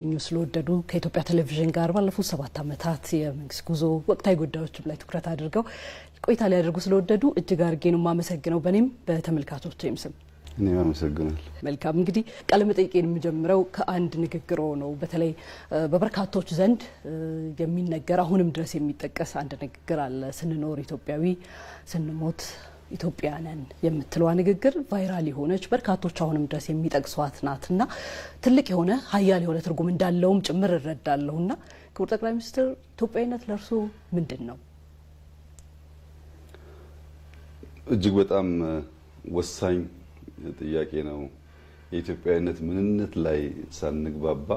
ስለወደዱ ከኢትዮጵያ ቴሌቪዥን ጋር ባለፉት 7 ዓመታት የመንግስት ጉዞ ወቅታዊ ጉዳዮች ላይ ትኩረት አድርገው ቆይታ ሊያደርጉ ስለወደዱ እጅግ አድርጌ ነው የማመሰግነው በኔም በተመልካቾቼም ስም። እኔ አመሰግናለሁ። መልካም እንግዲህ ቃለ መጠይቄን የምጀምረው ከአንድ ንግግር ነው። በተለይ በበርካቶች ዘንድ የሚነገር አሁንም ድረስ የሚጠቀስ አንድ ንግግር አለ። ስንኖር ኢትዮጵያዊ ስንሞት ኢትዮጵያውያን የምትለው ንግግር ቫይራል የሆነች በርካቶች አሁንም ድረስ የሚጠቅሷት ናትና ትልቅ የሆነ ኃያል የሆነ ትርጉም እንዳለውም ጭምር እረዳለሁና ክቡር ጠቅላይ ሚኒስትር ኢትዮጵያዊነት ለርሶ ምንድነው? እጅግ በጣም ወሳኝ ጥያቄ ነው። የኢትዮጵያዊነት ምንነት ላይ ሳንግባባ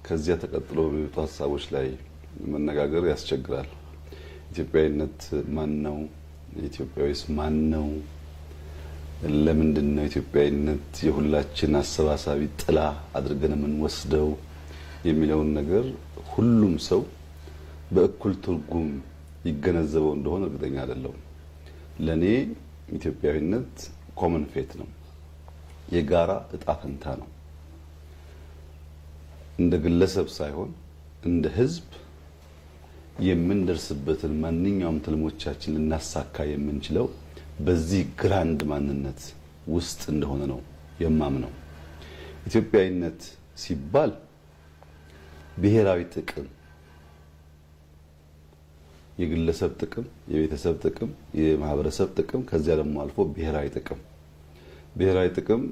ከዚያ ተቀጥሎ በሚወጡ ሀሳቦች ላይ መነጋገር ያስቸግራል። ኢትዮጵያዊነት ማን ነው? ኢትዮጵያዊስ ማን ነው? ለምንድን ነው ኢትዮጵያዊነት የሁላችን አሰባሳቢ ጥላ አድርገን የምንወስደው የሚለውን ነገር ሁሉም ሰው በእኩል ትርጉም ይገነዘበው እንደሆነ እርግጠኛ አይደለሁም። ለኔ ኢትዮጵያዊነት ኮመን ፌት ነው፣ የጋራ እጣ ፈንታ ነው። እንደ ግለሰብ ሳይሆን እንደ ሕዝብ የምንደርስበትን ማንኛውም ትልሞቻችን ልናሳካ የምንችለው በዚህ ግራንድ ማንነት ውስጥ እንደሆነ ነው የማምነው። ኢትዮጵያዊነት ሲባል ብሔራዊ ጥቅም፣ የግለሰብ ጥቅም፣ የቤተሰብ ጥቅም፣ የማህበረሰብ ጥቅም፣ ከዚያ ደግሞ አልፎ ብሔራዊ ጥቅም። ብሔራዊ ጥቅም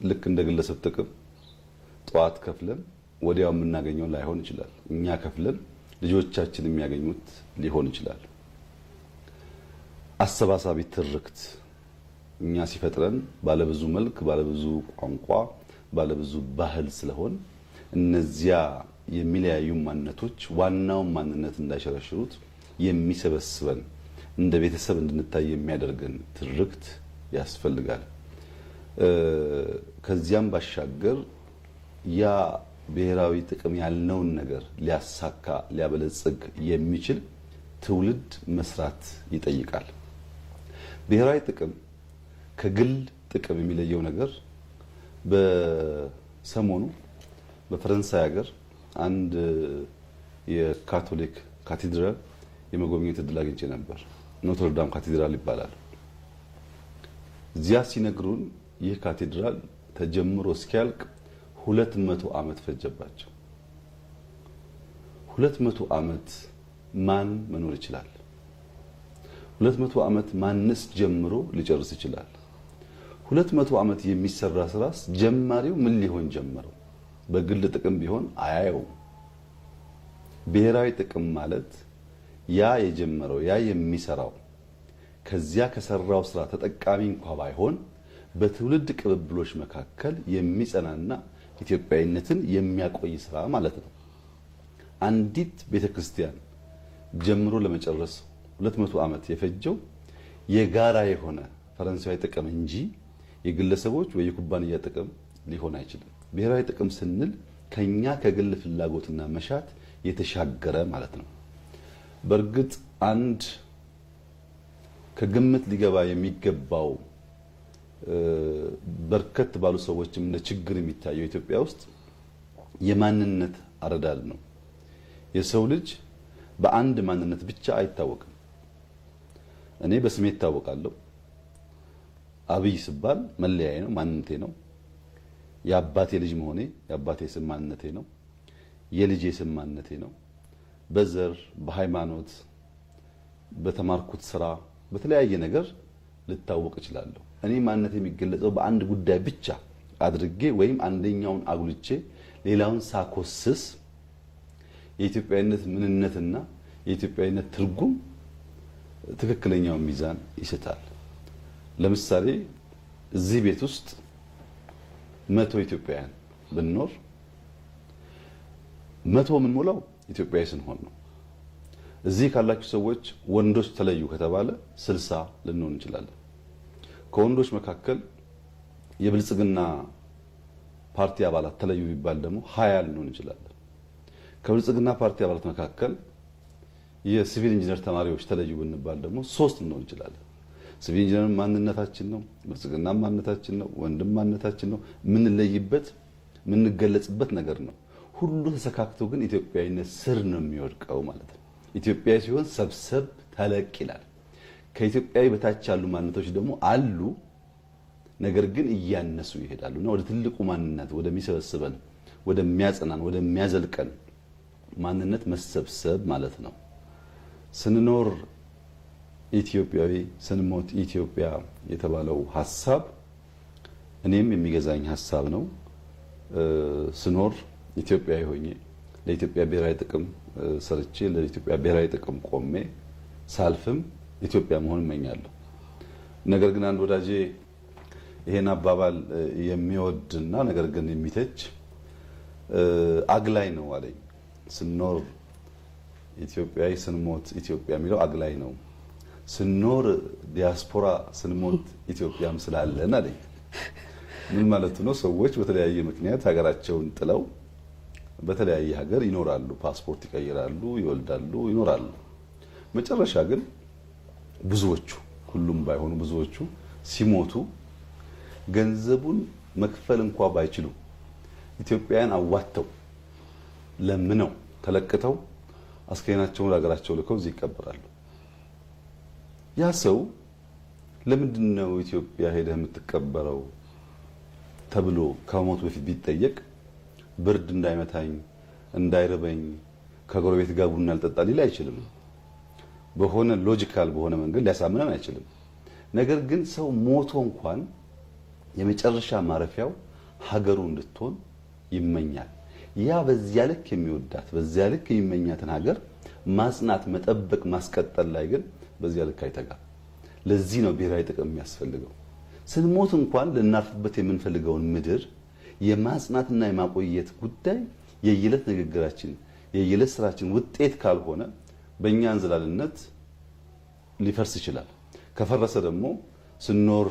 ልክ እንደ ግለሰብ ጥቅም ጠዋት ከፍለን ወዲያው የምናገኘው ላይሆን ይችላል። እኛ ከፍለን ልጆቻችን የሚያገኙት ሊሆን ይችላል። አሰባሳቢ ትርክት እኛ ሲፈጥረን ባለብዙ መልክ፣ ባለብዙ ቋንቋ፣ ባለብዙ ባህል ስለሆን እነዚያ የሚለያዩ ማንነቶች ዋናውን ማንነት እንዳይሸረሽሩት የሚሰበስበን እንደ ቤተሰብ እንድንታይ የሚያደርገን ትርክት ያስፈልጋል። ከዚያም ባሻገር ያ ብሔራዊ ጥቅም ያልነውን ነገር ሊያሳካ ሊያበለጽግ የሚችል ትውልድ መስራት ይጠይቃል። ብሔራዊ ጥቅም ከግል ጥቅም የሚለየው ነገር በሰሞኑ በፈረንሳይ ሀገር አንድ የካቶሊክ ካቴድራል የመጎብኘት እድል አግኝቼ ነበር። ኖትርዳም ካቴድራል ይባላል። እዚያ ሲነግሩን ይህ ካቴድራል ተጀምሮ እስኪያልቅ 200 ዓመት ፈጀባቸው። 200 ዓመት ማን መኖር ይችላል? 200 ዓመት ማንስ ጀምሮ ሊጨርስ ይችላል? 200 ዓመት የሚሰራ ስራስ ጀማሪው ምን ሊሆን ጀመረው? በግል ጥቅም ቢሆን አያየው። ብሔራዊ ጥቅም ማለት ያ የጀመረው ያ የሚሰራው ከዚያ ከሰራው ስራ ተጠቃሚ እንኳን ባይሆን በትውልድ ቅብብሎች መካከል የሚጸናና ኢትዮጵያዊነትን የሚያቆይ ስራ ማለት ነው። አንዲት ቤተክርስቲያን ጀምሮ ለመጨረስ 200 ዓመት የፈጀው የጋራ የሆነ ፈረንሳዊ ጥቅም እንጂ የግለሰቦች ወይ የኩባንያ ጥቅም ሊሆን አይችልም። ብሔራዊ ጥቅም ስንል ከኛ ከግል ፍላጎትና መሻት የተሻገረ ማለት ነው። በእርግጥ አንድ ከግምት ሊገባ የሚገባው በርከት ባሉ ሰዎችም እንደ ችግር የሚታየው ኢትዮጵያ ውስጥ የማንነት አረዳድ ነው። የሰው ልጅ በአንድ ማንነት ብቻ አይታወቅም። እኔ በስሜ እታወቃለሁ። አብይ ስባል መለያዬ ነው፣ ማንነቴ ነው። የአባቴ ልጅ መሆኔ የአባቴ ስም ማንነቴ ነው። የልጄ ስም ማንነቴ ነው። በዘር፣ በሃይማኖት፣ በተማርኩት ስራ፣ በተለያየ ነገር ልታወቅ እችላለሁ። እኔ ማንነት የሚገለጸው በአንድ ጉዳይ ብቻ አድርጌ ወይም አንደኛውን አጉልቼ ሌላውን ሳኮስስ የኢትዮጵያዊነት ምንነትና የኢትዮጵያዊነት ትርጉም ትክክለኛው ሚዛን ይስታል። ለምሳሌ እዚህ ቤት ውስጥ 100 ኢትዮጵያውያን ብንኖር 100 የምንሞላው ኢትዮጵያዊ ስንሆን ነው። እዚህ ካላችሁ ሰዎች ወንዶች ተለዩ ከተባለ 60 ልንሆን እንችላለን። ከወንዶች መካከል የብልጽግና ፓርቲ አባላት ተለዩ ቢባል ደግሞ 20 ልንሆን እንችላለን። ከብልጽግና ፓርቲ አባላት መካከል የሲቪል ኢንጂነር ተማሪዎች ተለዩ ብንባል ደግሞ 3 ልንሆን እንችላለን። ሲቪል ኢንጂነር ማንነታችን ነው፣ ብልጽግና ማንነታችን ነው፣ ወንድም ማንነታችን ነው። ምን ለይበት የምንገለጽበት ነገር ነው። ሁሉ ተሰካክቶ ግን ኢትዮጵያዊነት ስር ነው የሚወድቀው ማለት ነው። ኢትዮጵያዊ ሲሆን ሰብሰብ ተለቅ ይላል። ከኢትዮጵያዊ በታች ያሉ ማንነቶች ደግሞ አሉ፣ ነገር ግን እያነሱ ይሄዳሉና ወደ ትልቁ ማንነት ወደሚሰበስበን፣ ወደሚያጸናን፣ ወደሚያዘልቀን ማንነት መሰብሰብ ማለት ነው። ስንኖር ኢትዮጵያዊ ስንሞት ኢትዮጵያ የተባለው ሐሳብ እኔም የሚገዛኝ ሐሳብ ነው። ስኖር ኢትዮጵያዊ ሆኜ ለኢትዮጵያ ብሔራዊ ጥቅም ሰርቼ ለኢትዮጵያ ብሔራዊ ጥቅም ቆሜ ሳልፍም ኢትዮጵያ መሆን እመኛለሁ። ነገር ግን አንድ ወዳጄ ይሄን አባባል የሚወድና ነገር ግን የሚተች አግላይ ነው አለኝ። ስኖር ኢትዮጵያዊ ስንሞት ኢትዮጵያ የሚለው አግላይ ነው። ስኖር ዲያስፖራ ስንሞት ኢትዮጵያም ስላለን አለኝ። ምን ማለት ነው? ሰዎች በተለያየ ምክንያት ሀገራቸውን ጥለው በተለያየ ሀገር ይኖራሉ፣ ፓስፖርት ይቀይራሉ፣ ይወልዳሉ፣ ይኖራሉ። መጨረሻ ግን ብዙዎቹ፣ ሁሉም ባይሆኑ ብዙዎቹ ሲሞቱ ገንዘቡን መክፈል እንኳ ባይችሉ ኢትዮጵያውያን አዋተው ለምነው ተለቅተው አስከሬናቸውን ለሀገራቸው ልከው እዚህ ይቀበራሉ። ያ ሰው ለምንድን ነው ኢትዮጵያ ሄደህ የምትቀበረው ተብሎ ከሞቱ በፊት ቢጠየቅ ብርድ እንዳይመታኝ እንዳይርበኝ ከጎረቤት ጋር ቡና አልጠጣ ሊል አይችልም። በሆነ ሎጂካል በሆነ መንገድ ሊያሳምነን አይችልም። ነገር ግን ሰው ሞቶ እንኳን የመጨረሻ ማረፊያው ሀገሩ እንድትሆን ይመኛል። ያ በዚያ ልክ የሚወዳት በዚያ ልክ የሚመኛትን ሀገር ማጽናት፣ መጠበቅ፣ ማስቀጠል ላይ ግን በዚያ ልክ አይተጋም። ለዚህ ነው ብሔራዊ ጥቅም የሚያስፈልገው። ስንሞት እንኳን ልናርፍበት የምንፈልገውን ምድር የማጽናትና የማቆየት ጉዳይ የየዕለት ንግግራችን የየዕለት ስራችን ውጤት ካልሆነ በእኛ እንዝላልነት ሊፈርስ ይችላል። ከፈረሰ ደግሞ ስንኖር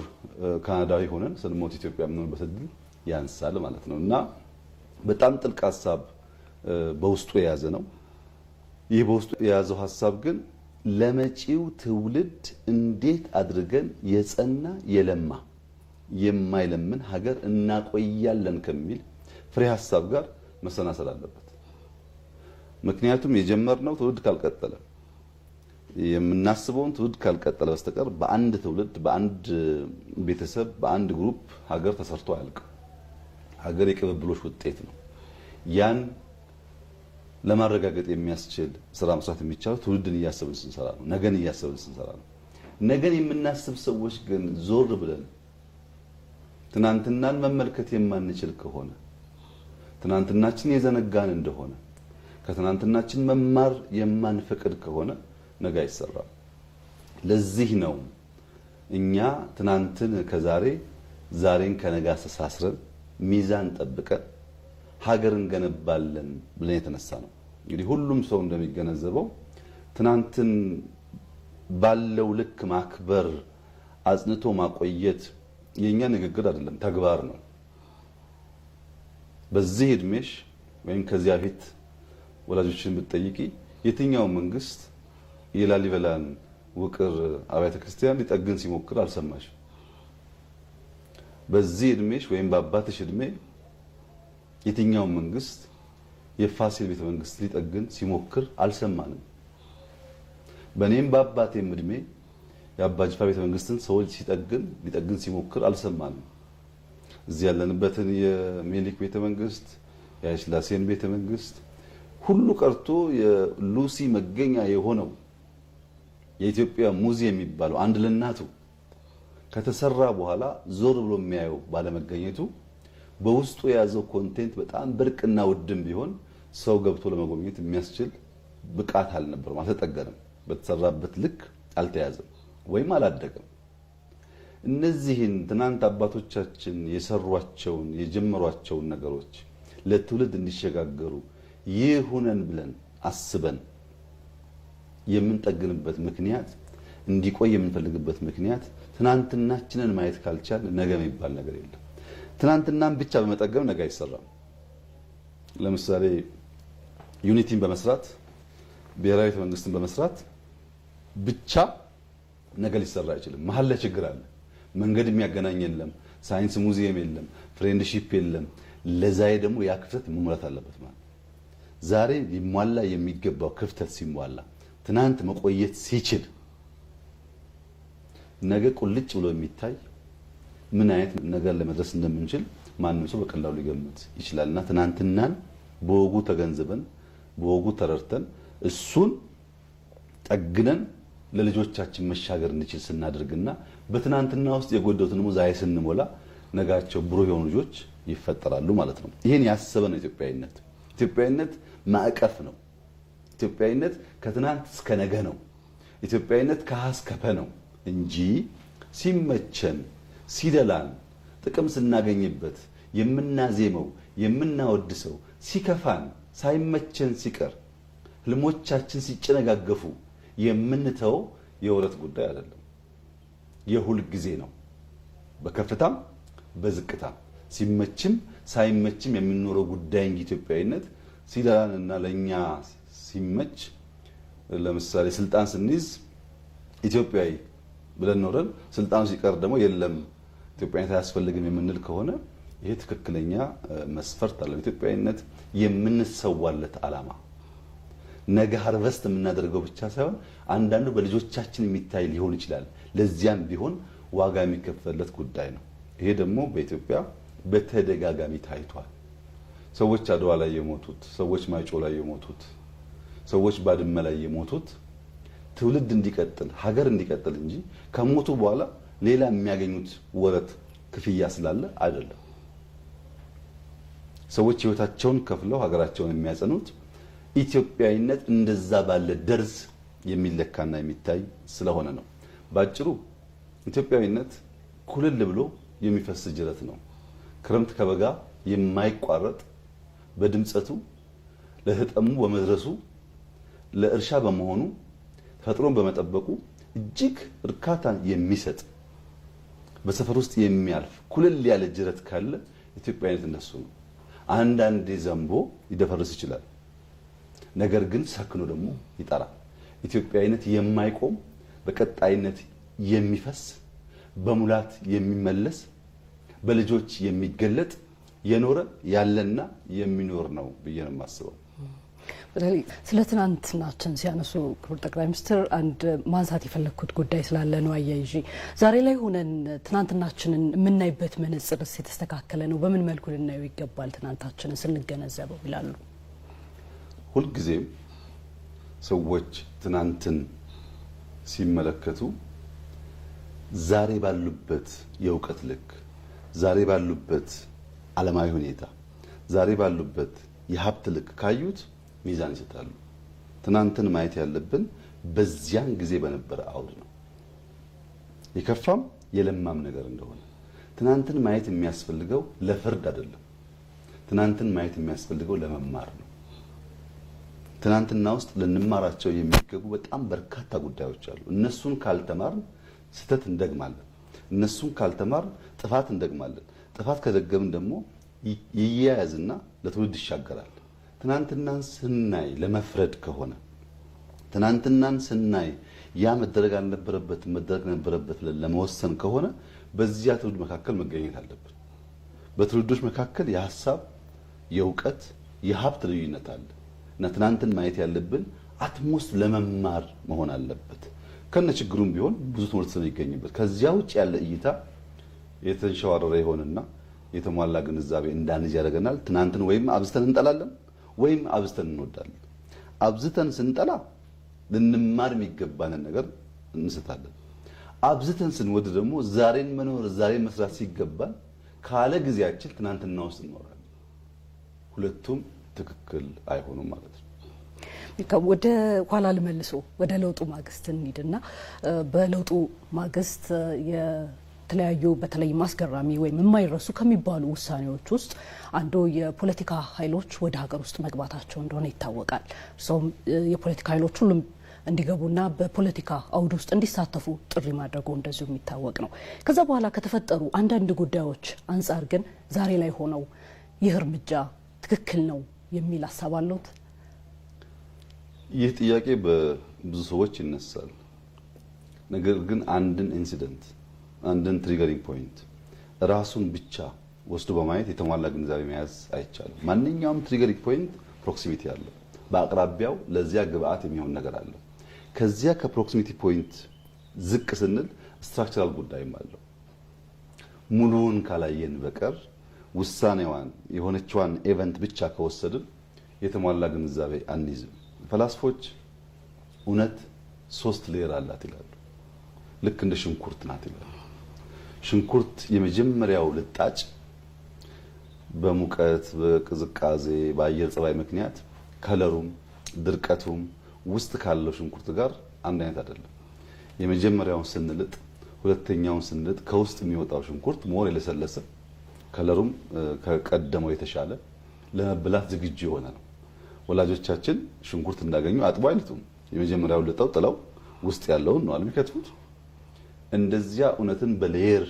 ካናዳዊ ሆነን ስንሞት ኢትዮጵያ የምንሆንበት እድል ያንሳል ማለት ነው እና በጣም ጥልቅ ሀሳብ በውስጡ የያዘ ነው። ይህ በውስጡ የያዘው ሀሳብ ግን ለመጪው ትውልድ እንዴት አድርገን የጸና የለማ የማይለምን ሀገር እናቆያለን ከሚል ፍሬ ሀሳብ ጋር መሰናሰል አለበት። ምክንያቱም የጀመርነው ትውልድ ካልቀጠለ የምናስበውን ትውልድ ካልቀጠለ በስተቀር በአንድ ትውልድ፣ በአንድ ቤተሰብ፣ በአንድ ግሩፕ ሀገር ተሰርቶ አያልቅም። ሀገር የቅብብሎች ውጤት ነው። ያን ለማረጋገጥ የሚያስችል ስራ መስራት የሚቻለው ትውልድን እያሰብን ስንሰራ ነው። ነገን እያሰብን ስንሰራ ነው። ነገን የምናስብ ሰዎች ግን ዞር ብለን ትናንትናን መመልከት የማንችል ከሆነ ትናንትናችን የዘነጋን እንደሆነ ከትናንትናችን መማር የማንፈቅድ ከሆነ ነገ አይሰራም። ለዚህ ነው እኛ ትናንትን ከዛሬ ዛሬን ከነገ አስተሳስረን ሚዛን ጠብቀን ሀገርን ገነባለን ብለን የተነሳ ነው። እንግዲህ ሁሉም ሰው እንደሚገነዘበው ትናንትን ባለው ልክ ማክበር አጽንቶ ማቆየት የኛ ንግግር አይደለም፣ ተግባር ነው። በዚህ እድሜሽ ወይም ከዚያ ፊት ወላጆችን ብትጠይቂ የትኛው መንግስት የላሊበላን ውቅር አብያተ ክርስቲያን ሊጠግን ሲሞክር አልሰማሽ? በዚህ እድሜሽ ወይም በአባትሽ እድሜ የትኛው መንግስት የፋሲል ቤተ መንግስት ሊጠግን ሲሞክር አልሰማንም። በኔም በአባቴም እድሜ የአባ ጅፋር ቤተ መንግስትን ሰዎች ሊጠግን ሲሞክር አልሰማንም። እዚህ ያለንበትን የሚኒሊክ ቤተ መንግስት፣ የኃይለ ሥላሴን ቤተ መንግስት ሁሉ ቀርቶ የሉሲ መገኛ የሆነው የኢትዮጵያ ሙዚየም የሚባለው አንድ ለእናቱ ከተሰራ በኋላ ዞር ብሎ የሚያየው ባለመገኘቱ በውስጡ የያዘው ኮንቴንት በጣም ብርቅና ውድም ቢሆን ሰው ገብቶ ለመጎብኘት የሚያስችል ብቃት አልነበረም፣ አልተጠገነም፣ በተሰራበት ልክ አልተያዘም ወይም አላደገም። እነዚህን ትናንት አባቶቻችን የሰሯቸውን የጀመሯቸውን ነገሮች ለትውልድ እንዲሸጋገሩ ይሁነን ብለን አስበን የምንጠግንበት ምክንያት እንዲቆይ የምንፈልግበት ምክንያት ትናንትናችንን ማየት ካልቻል ነገ የሚባል ነገር የለም። ትናንትናን ብቻ በመጠገም ነገ አይሰራም። ለምሳሌ ዩኒቲን በመስራት ብሔራዊ ቤተ መንግስትን በመስራት ብቻ ነገ ሊሰራ አይችልም። መሀል ላይ ችግር አለ። መንገድ የሚያገናኝ የለም፣ ሳይንስ ሙዚየም የለም፣ ፍሬንድሺፕ የለም፣ ለዛሬ ደግሞ ያ ክፍተት መሙላት አለበት ማለት ዛሬ ሊሟላ የሚገባው ክፍተት ሲሟላ ትናንት መቆየት ሲችል ነገ ቁልጭ ብሎ የሚታይ ምን አይነት ነገር ለመድረስ እንደምንችል ማንም ሰው በቀላሉ ሊገምት ይችላልና ትናንትናን በወጉ ተገንዝበን በወጉ ተረድተን እሱን ጠግነን ለልጆቻችን መሻገር እንችል ስናደርግና በትናንትና ውስጥ የጎደሉትን ደግሞ ዛሬ ስንሞላ ነጋቸው ብሩህ የሆኑ ልጆች ይፈጠራሉ ማለት ነው። ይሄን ያሰበ ነው ኢትዮጵያዊነት። ኢትዮጵያዊነት ማዕቀፍ ነው። ኢትዮጵያዊነት ከትናንት እስከ ነገ ነው። ኢትዮጵያዊነት ከሀ እስከ ፐ ነው እንጂ ሲመቸን ሲደላን ጥቅም ስናገኝበት የምናዜመው የምናወድሰው ሲከፋን ሳይመቸን ሲቀር ህልሞቻችን ሲጨነጋገፉ የምንተው የወረት ጉዳይ አይደለም፣ የሁል ጊዜ ነው። በከፍታም በዝቅታም ሲመችም ሳይመችም የምንኖረው ጉዳይ እንጂ ኢትዮጵያዊነት ሲደላንና ለኛ ሲመች ለምሳሌ ስልጣን ስንይዝ ኢትዮጵያዊ ብለን ኖረን ስልጣኑ ሲቀር ደግሞ የለም ኢትዮጵያዊነት አያስፈልግም የምንል ከሆነ ይሄ ትክክለኛ መስፈርት አለ። ኢትዮጵያዊነት የምንሰዋለት ዓላማ ነገ ሃርቨስት የምናደርገው ብቻ ሳይሆን አንዳንዱ በልጆቻችን የሚታይ ሊሆን ይችላል። ለዚያም ቢሆን ዋጋ የሚከፈልለት ጉዳይ ነው። ይሄ ደግሞ በኢትዮጵያ በተደጋጋሚ ታይቷል። ሰዎች አድዋ ላይ የሞቱት፣ ሰዎች ማይጮ ላይ የሞቱት፣ ሰዎች ባድመ ላይ የሞቱት ትውልድ እንዲቀጥል ሀገር እንዲቀጥል እንጂ ከሞቱ በኋላ ሌላ የሚያገኙት ወረት ክፍያ ስላለ አይደለም። ሰዎች ህይወታቸውን ከፍለው ሀገራቸውን የሚያጸኑት ኢትዮጵያዊነት እንደዛ ባለ ደርዝ የሚለካና የሚታይ ስለሆነ ነው። ባጭሩ ኢትዮጵያዊነት ኩልል ብሎ የሚፈስ ጅረት ነው። ክረምት ከበጋ የማይቋረጥ በድምጸቱ ለተጠሙ በመድረሱ ለእርሻ በመሆኑ ተፈጥሮን በመጠበቁ እጅግ እርካታን የሚሰጥ በሰፈር ውስጥ የሚያልፍ ኩልል ያለ ጅረት ካለ ኢትዮጵያዊነት እንደሱ ነው። አንዳንዴ ዘንቦ ሊደፈርስ ይችላል፣ ነገር ግን ሰክኖ ደግሞ ይጠራል። ኢትዮጵያዊነት የማይቆም በቀጣይነት የሚፈስ በሙላት የሚመለስ በልጆች የሚገለጥ የኖረ ያለና የሚኖር ነው ብዬ ነው የማስበው። በተለይ ስለ ትናንትናችን ሲያነሱ ክቡር ጠቅላይ ሚኒስትር አንድ ማንሳት የፈለኩት ጉዳይ ስላለ ነው አያይዤ። ዛሬ ላይ ሆነን ትናንትናችንን የምናይበት መነጽርስ የተስተካከለ ነው? በምን መልኩ ልናየው ይገባል ትናንታችንን ስንገነዘበው ይላሉ? ሁልጊዜም ሰዎች ትናንትን ሲመለከቱ ዛሬ ባሉበት የእውቀት ልክ፣ ዛሬ ባሉበት ዓለማዊ ሁኔታ፣ ዛሬ ባሉበት የሀብት ልክ ካዩት ሚዛን ይሰጣሉ። ትናንትን ማየት ያለብን በዚያን ጊዜ በነበረ አውድ ነው፣ የከፋም የለማም ነገር እንደሆነ። ትናንትን ማየት የሚያስፈልገው ለፍርድ አይደለም። ትናንትን ማየት የሚያስፈልገው ለመማር ነው። ትናንትና ውስጥ ልንማራቸው የሚገቡ በጣም በርካታ ጉዳዮች አሉ። እነሱን ካልተማርን ስህተት እንደግማለን። እነሱን ካልተማርን ጥፋት እንደግማለን። ጥፋት ከደገምን ደግሞ ይያያዝና ለትውልድ ይሻገራል። ትናንትናን ስናይ ለመፍረድ ከሆነ ትናንትናን ስናይ ያ መደረግ አልነበረበት መደረግ ነበረበት ለመወሰን ከሆነ በዚያ ትውልድ መካከል መገኘት አለብን። በትውልዶች መካከል የሀሳብ፣ የእውቀት፣ የሀብት ልዩነት አለ እና ትናንትን ማየት ያለብን አትሞስት ለመማር መሆን አለበት። ከነ ችግሩም ቢሆን ብዙ ትምህርት ስለሚገኝበት ከዚያ ውጭ ያለ እይታ የተንሸዋረረ ይሆንና የተሟላ ግንዛቤ እንዳንይዝ ያደርገናል። ትናንትን ወይም አብዝተን እንጠላለን ወይም አብዝተን እንወዳለን። አብዝተን ስንጠላ ልንማር የሚገባንን ነገር እንስታለን። አብዝተን ስንወድ ደግሞ ዛሬን መኖር ዛሬን መስራት ሲገባን ካለ ጊዜያችን ትናንትና ውስጥ እንኖራለን። ሁለቱም ትክክል አይሆኑም ማለት ነው። ወደ ኋላ ልመልሶ ወደ ለውጡ ማግስት እንሂድና በለውጡ ማግስት የተለያዩ በተለይ ማስገራሚ ወይም የማይረሱ ከሚባሉ ውሳኔዎች ውስጥ አንዱ የፖለቲካ ኃይሎች ወደ ሀገር ውስጥ መግባታቸው እንደሆነ ይታወቃል። እርሶም የፖለቲካ ኃይሎች ሁሉም እንዲገቡና በፖለቲካ አውድ ውስጥ እንዲሳተፉ ጥሪ ማድረጉ እንደዚሁ የሚታወቅ ነው። ከዛ በኋላ ከተፈጠሩ አንዳንድ ጉዳዮች አንጻር ግን ዛሬ ላይ ሆነው ይህ እርምጃ ትክክል ነው የሚል ሀሳብ አለዎት? ይህ ጥያቄ በብዙ ሰዎች ይነሳል። ነገር ግን አንድን ኢንሲደንት አንድን ትሪገሪንግ ፖይንት ራሱን ብቻ ወስዶ በማየት የተሟላ ግንዛቤ መያዝ አይቻልም። ማንኛውም ትሪገሪንግ ፖይንት ፕሮክሲሚቲ አለው። በአቅራቢያው ለዚያ ግብአት የሚሆን ነገር አለው። ከዚያ ከፕሮክሲሚቲ ፖይንት ዝቅ ስንል ስትራክቸራል ጉዳይም አለው። ሙሉውን ካላየን በቀር ውሳኔዋን የሆነችዋን ኤቨንት ብቻ ከወሰድን የተሟላ ግንዛቤ አንይዝም። ፈላስፎች እውነት 3 ሌየር አላት ይላሉ። ልክ እንደ ሽንኩርት ናት ይላሉ። ሽንኩርት የመጀመሪያው ልጣጭ በሙቀት፣ በቅዝቃዜ፣ በአየር ጸባይ ምክንያት ከለሩም ድርቀቱም ውስጥ ካለው ሽንኩርት ጋር አንድ አይነት አይደለም። የመጀመሪያውን ስንልጥ ሁለተኛውን ስንልጥ ከውስጥ የሚወጣው ሽንኩርት ሞር የለሰለሰ ከለሩም ከቀደመው የተሻለ ለመብላት ዝግጁ የሆነ ነው። ወላጆቻችን ሽንኩርት እንዳገኙ አጥቦ አይልጡም። የመጀመሪያውን ልጠው ጥለው ውስጥ ያለውን ነው የሚከትፉት። እንደዚያ እውነትን በሌየር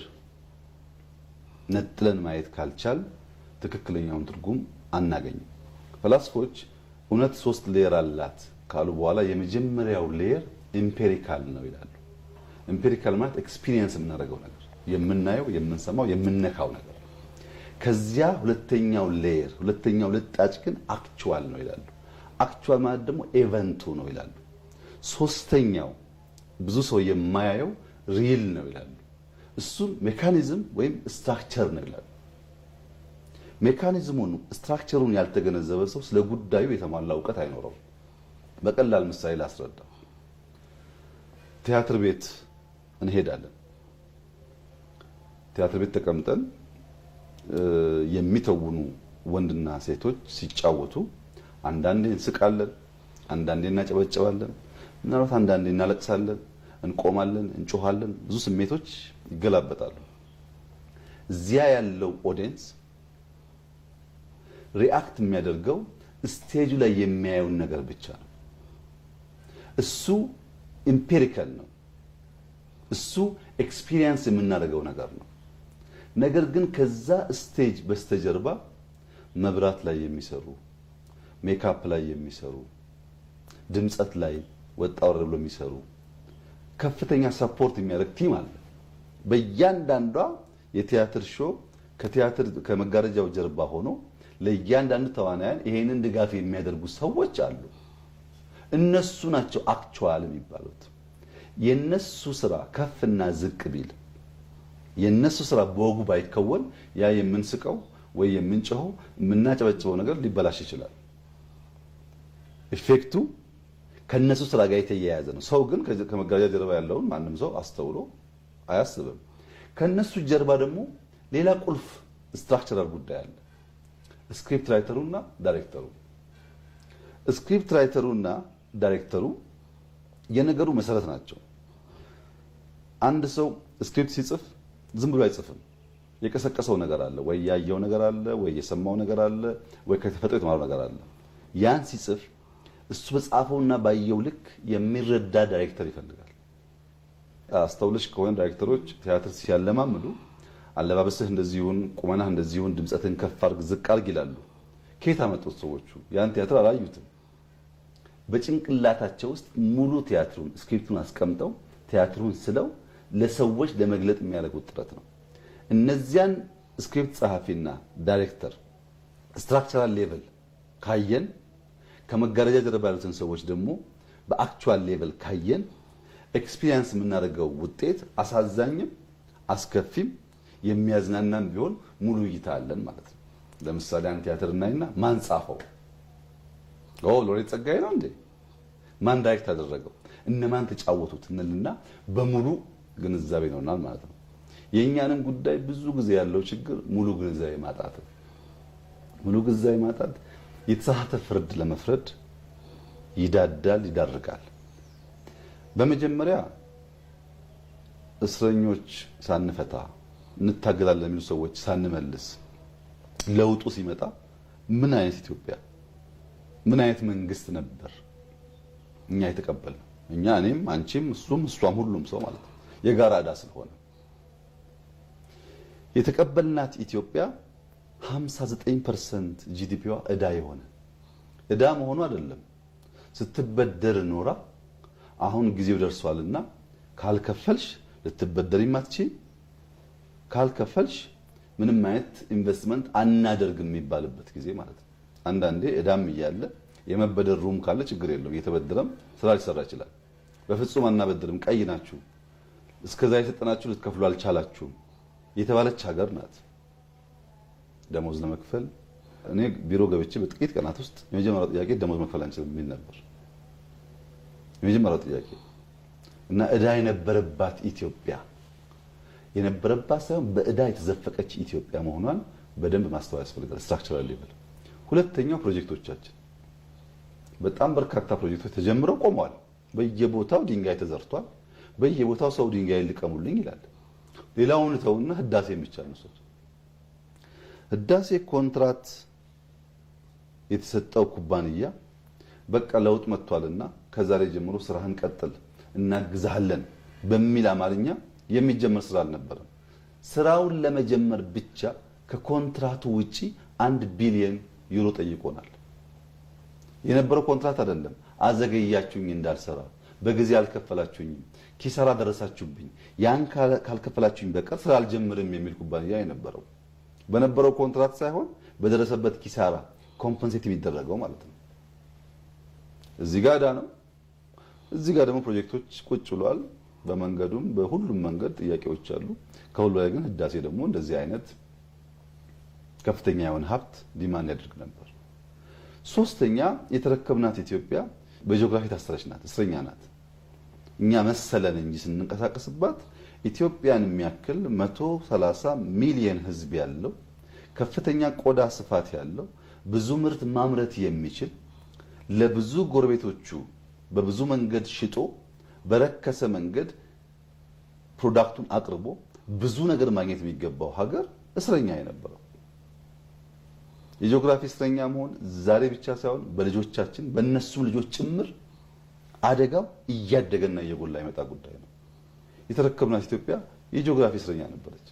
ነጥለን ማየት ካልቻል ትክክለኛውን ትርጉም አናገኝም። ፈላስፎች እውነት 3 ሌየር አላት ካሉ በኋላ የመጀመሪያው ሌየር ኢምፔሪካል ነው ይላሉ። ኢምፔሪካል ማለት ኤክስፒሪየንስ የምናደርገው ነገር፣ የምናየው፣ የምንሰማው፣ የምንነካው ነገር። ከዚያ ሁለተኛው ሌየር ሁለተኛው ልጣጭ ግን አክቹዋል ነው ይላሉ። አክቹዋል ማለት ደግሞ ኤቨንቱ ነው ይላሉ። ሶስተኛው ብዙ ሰው የማያየው ሪል ነው ይላሉ። እሱም ሜካኒዝም ወይም ስትራክቸር ነው ይላሉ። ሜካኒዝሙን ስትራክቸሩን ያልተገነዘበ ሰው ስለ ጉዳዩ የተሟላ እውቀት አይኖረውም። በቀላል ምሳሌ ላስረዳ። ቲያትር ቤት እንሄዳለን። ቲያትር ቤት ተቀምጠን የሚተውኑ ወንድና ሴቶች ሲጫወቱ አንዳንዴ እንስቃለን፣ አንዳንዴ እናጨበጨባለን፣ ምናልባት አንዳንዴ እናለቅሳለን፣ እንቆማለን፣ እንጮሃለን። ብዙ ስሜቶች ይገላበጣሉ። እዚያ ያለው ኦዲየንስ ሪአክት የሚያደርገው ስቴጁ ላይ የሚያየውን ነገር ብቻ ነው። እሱ ኢምፔሪካል ነው። እሱ ኤክስፒሪየንስ የምናደርገው ነገር ነው። ነገር ግን ከዛ ስቴጅ በስተጀርባ መብራት ላይ የሚሰሩ፣ ሜካፕ ላይ የሚሰሩ፣ ድምጸት ላይ ወጣ ወረድ ብሎ የሚሰሩ ከፍተኛ ሰፖርት የሚያደርግ ቲም አለ። በእያንዳንዷ የቲያትር ሾው ከመጋረጃው ጀርባ ሆኖ ለእያንዳንዱ ተዋናያን ይሄንን ድጋፍ የሚያደርጉ ሰዎች አሉ። እነሱ ናቸው አክቹዋል የሚባሉት። የነሱ ስራ ከፍና ዝቅ ቢል፣ የነሱ ስራ በወጉ ባይከወን ያ የምንስቀው ወይ የምንጮኸው የምናጨበጭበው ነገር ሊበላሽ ይችላል። ኢፌክቱ ከነሱ ስራ ጋር የተያያዘ ነው። ሰው ግን ከመጋረጃ ጀርባ ያለውን ማንም ሰው አስተውሎ አያስብም። ከነሱ ጀርባ ደግሞ ሌላ ቁልፍ ስትራክቸራል ጉዳይ አለ። ስክሪፕት ራይተሩና ዳይሬክተሩ። ስክሪፕት ራይተሩና ዳይሬክተሩ የነገሩ መሰረት ናቸው። አንድ ሰው ስክሪፕት ሲጽፍ ዝም ብሎ አይጽፍም። የቀሰቀሰው ነገር አለ፣ ወይ ያየው ነገር አለ፣ ወይ የሰማው ነገር አለ፣ ወይ ከተፈጥሮ የተማረው ነገር አለ። ያን ሲጽፍ እሱ በጻፈውና ባየው ልክ የሚረዳ ዳይሬክተር ይፈልጋል። አስተውለሽ ከሆነ ዳይሬክተሮች ቲያትር ሲያለማምዱ አለባበስህ እንደዚሁን፣ ቁመናህ እንደዚሁን፣ ድምጸትን ከፍ አድርግ ዝቅ አድርግ ይላሉ። ከየት አመጡት ሰዎቹ? ያን ቲያትር አላዩትም። በጭንቅላታቸው ውስጥ ሙሉ ቲያትሩን ስክሪፕቱን አስቀምጠው ቲያትሩን ስለው ለሰዎች ለመግለጥ የሚያደርጉት ጥረት ነው። እነዚያን ስክሪፕት ጸሐፊና ዳይሬክተር ስትራክቸራል ሌቭል ካየን፣ ከመጋረጃ ጀርባ ያሉትን ሰዎች ደግሞ በአክቹዋል ሌቭል ካየን ኤክስፒሪየንስ የምናደርገው ውጤት አሳዛኝም አስከፊም የሚያዝናናም ቢሆን ሙሉ እይታ አለን ማለት ነው። ለምሳሌ አንድ ቲያትር እናይና ማን ጻፈው? ሎሬት ጸጋዬ ነው እንዴ? ማን ዳይሬክት አደረገው? እነማን ተጫወቱት? እንልና በሙሉ ግንዛቤ ነውናል ማለት ነው። የኛንም ጉዳይ ብዙ ጊዜ ያለው ችግር ሙሉ ግንዛቤ ማጣት ነው። ሙሉ ግንዛቤ ማጣት የተሳሳተ ፍርድ ለመፍረድ ይዳዳል፣ ይዳርጋል። በመጀመሪያ እስረኞች ሳንፈታ እንታገላለን የሚሉ ሰዎች ሳንመልስ ለውጡ ሲመጣ ምን አይነት ኢትዮጵያ፣ ምን አይነት መንግስት ነበር እኛ የተቀበልነው? እኛ እኔም፣ አንቺም፣ እሱም፣ እሷም፣ ሁሉም ሰው ማለት ነው። የጋራ ዕዳ ስለሆነ የተቀበልናት ኢትዮጵያ 59% ጂዲፒዋ ዕዳ የሆነ ዕዳ መሆኑ አይደለም፣ ስትበደር ኖራ አሁን ጊዜው ደርሷልና ካልከፈልሽ ልትበደሪ ማትቺ፣ ካልከፈልሽ ምንም አይነት ኢንቨስትመንት አናደርግም የሚባልበት ጊዜ ማለት ነው። አንዳንዴ እዳም እያለ የመበደር ሩም ካለ ችግር የለውም፣ እየተበደረም ስራ ሊሰራ ይችላል። በፍጹም አናበድርም፣ ቀይ ናችሁ፣ እስከዛ የሰጠናችሁ ልትከፍሉ አልቻላችሁም የተባለች ሀገር ናት። ደሞዝ ለመክፈል እኔ ቢሮ ገብቼ በጥቂት ቀናት ውስጥ የመጀመሪያው ጥያቄ ደሞዝ መክፈል አንችልም የሚል ነበር የመጀመሪያው ጥያቄ። እና እዳ የነበረባት ኢትዮጵያ የነበረባት ሳይሆን በእዳ የተዘፈቀች ኢትዮጵያ መሆኗን በደንብ ማስተዋል ያስፈልጋል። ስትራክቸራል ሌቭል። ሁለተኛው ፕሮጀክቶቻችን በጣም በርካታ ፕሮጀክቶች ተጀምረው ቆመዋል። በየቦታው ድንጋይ ተዘርቷል። በየቦታው ሰው ድንጋይ ልቀሙልኝ ይላል። ሌላውን ተውና ህዳሴ ብቻ ነው። ህዳሴ ኮንትራት የተሰጠው ኩባንያ በቃ ለውጥ መጥቷልና ከዛሬ ጀምሮ ስራህን ቀጥል እናግዛለን በሚል አማርኛ የሚጀመር ስራ አልነበረም። ስራውን ለመጀመር ብቻ ከኮንትራቱ ውጪ 1 ቢሊዮን ዩሮ ጠይቆናል። የነበረው ኮንትራት አይደለም። አዘገያችሁኝ እንዳልሰራ፣ በጊዜ አልከፈላችሁኝም፣ ኪሳራ ደረሳችሁብኝ፣ ያን ካልከፈላችሁኝ በቀር ስራ አልጀምርም የሚል ኩባንያ የነበረው በነበረው ኮንትራት ሳይሆን በደረሰበት ኪሳራ ኮምፐንሴት የሚደረገው ማለት ነው። እዚህ ጋር ዕዳ ነው፣ እዚህ ጋር ደግሞ ፕሮጀክቶች ቁጭ ብሏል። በመንገዱም በሁሉም መንገድ ጥያቄዎች አሉ። ከሁሉ ላይ ግን ህዳሴ ደግሞ እንደዚህ አይነት ከፍተኛ የሆነ ሀብት ዲማንድ ያደርግ ነበር። ሶስተኛ የተረከብናት ኢትዮጵያ በጂኦግራፊ ታስረች ናት፣ እስረኛ ናት። እኛ መሰለን እንጂ ስንንቀሳቀስባት ኢትዮጵያን የሚያክል 130 ሚሊዮን ህዝብ ያለው ከፍተኛ ቆዳ ስፋት ያለው ብዙ ምርት ማምረት የሚችል ለብዙ ጎረቤቶቹ በብዙ መንገድ ሽጦ በረከሰ መንገድ ፕሮዳክቱን አቅርቦ ብዙ ነገር ማግኘት የሚገባው ሀገር እስረኛ የነበረው የጂኦግራፊ እስረኛ መሆን ዛሬ ብቻ ሳይሆን በልጆቻችን በእነሱም ልጆች ጭምር አደጋው እያደገና እየጎላ የመጣ ጉዳይ ነው። የተረከብናት ኢትዮጵያ የጂኦግራፊ እስረኛ ነበረች።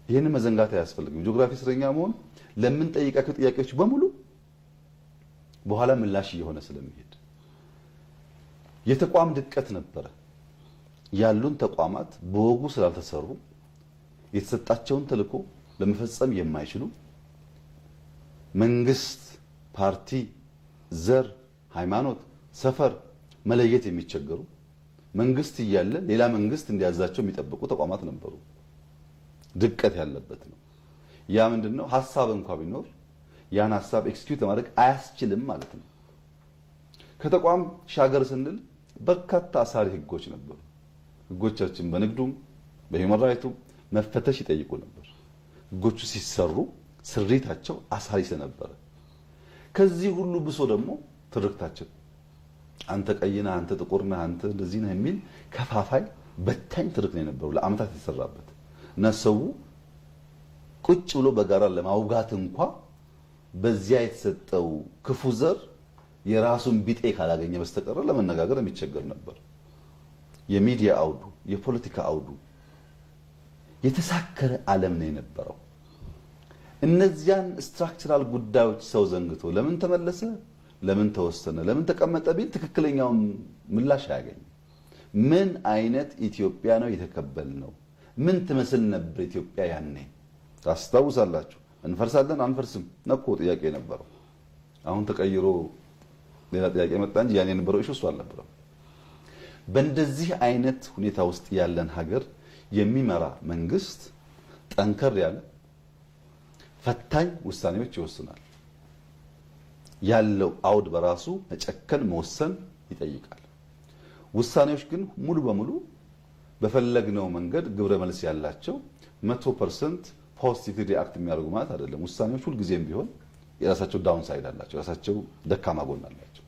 ይህንን መዘንጋት አያስፈልግም። ጂኦግራፊ እስረኛ መሆን ለምንጠይቃቸው ጥያቄዎች በሙሉ በኋላ ምላሽ እየሆነ ስለሚሄድ የተቋም ድቀት ነበረ። ያሉን ተቋማት በወጉ ስላልተሰሩ የተሰጣቸውን ተልዕኮ ለመፈጸም የማይችሉ መንግስት፣ ፓርቲ፣ ዘር፣ ሃይማኖት፣ ሰፈር መለየት የሚቸገሩ መንግስት እያለ ሌላ መንግስት እንዲያዛቸው የሚጠብቁ ተቋማት ነበሩ። ድቀት ያለበት ነው። ያ ምንድነው? ሐሳብ እንኳን ቢኖር ያን ሐሳብ ኤክስኪዩት ለማድረግ አያስችልም ማለት ነው። ከተቋም ሻገር ስንል በርካታ አሳሪ ህጎች ነበሩ። ህጎቻችን በንግዱም በሂውማን ራይቱም መፈተሽ ይጠይቁ ነበር። ህጎቹ ሲሰሩ ስሪታቸው አሳሪ ስለነበረ ከዚህ ሁሉ ብሶ ደግሞ ትርክታችን አንተ ቀይ ነህ፣ አንተ ጥቁር ነህ፣ አንተ እንደዚህ ነህ የሚል ከፋፋይ በታኝ ትርክ ነው የነበረው ለአመታት የተሰራበት እና ሰው ቁጭ ብሎ በጋራ ለማውጋት እንኳ በዚያ የተሰጠው ክፉ ዘር የራሱን ቢጤ ካላገኘ በስተቀር ለመነጋገር የሚቸገር ነበር። የሚዲያ አውዱ፣ የፖለቲካ አውዱ የተሳከረ ዓለም ነው የነበረው። እነዚያን ስትራክቸራል ጉዳዮች ሰው ዘንግቶ ለምን ተመለሰ፣ ለምን ተወሰነ፣ ለምን ተቀመጠ ቢል ትክክለኛውን ምላሽ አያገኝም። ምን አይነት ኢትዮጵያ ነው የተቀበልነው? ምን ትመስል ነበር ኢትዮጵያ ያኔ? ታስታውሳላችሁ? እንፈርሳለን አንፈርስም ነኮ ጥያቄ ነበረው። አሁን ተቀይሮ ሌላ ጥያቄ መጣ እንጂ ያኔ የነበረው ኢሹ እሱ አልነበረም። በእንደዚህ አይነት ሁኔታ ውስጥ ያለን ሀገር የሚመራ መንግስት ጠንከር ያለ ፈታኝ ውሳኔዎች ይወስናል። ያለው አውድ በራሱ መጨከን መወሰን ይጠይቃል። ውሳኔዎች ግን ሙሉ በሙሉ በፈለግነው መንገድ ግብረ መልስ ያላቸው 100% ፖዚቲቭ ሪአክት የሚያደርጉ ማለት አይደለም። ውሳኔዎች ሁልጊዜም ቢሆን የራሳቸው ዳውን ሳይድ አላቸው፣ የራሳቸው ደካማ ጎን አላቸው።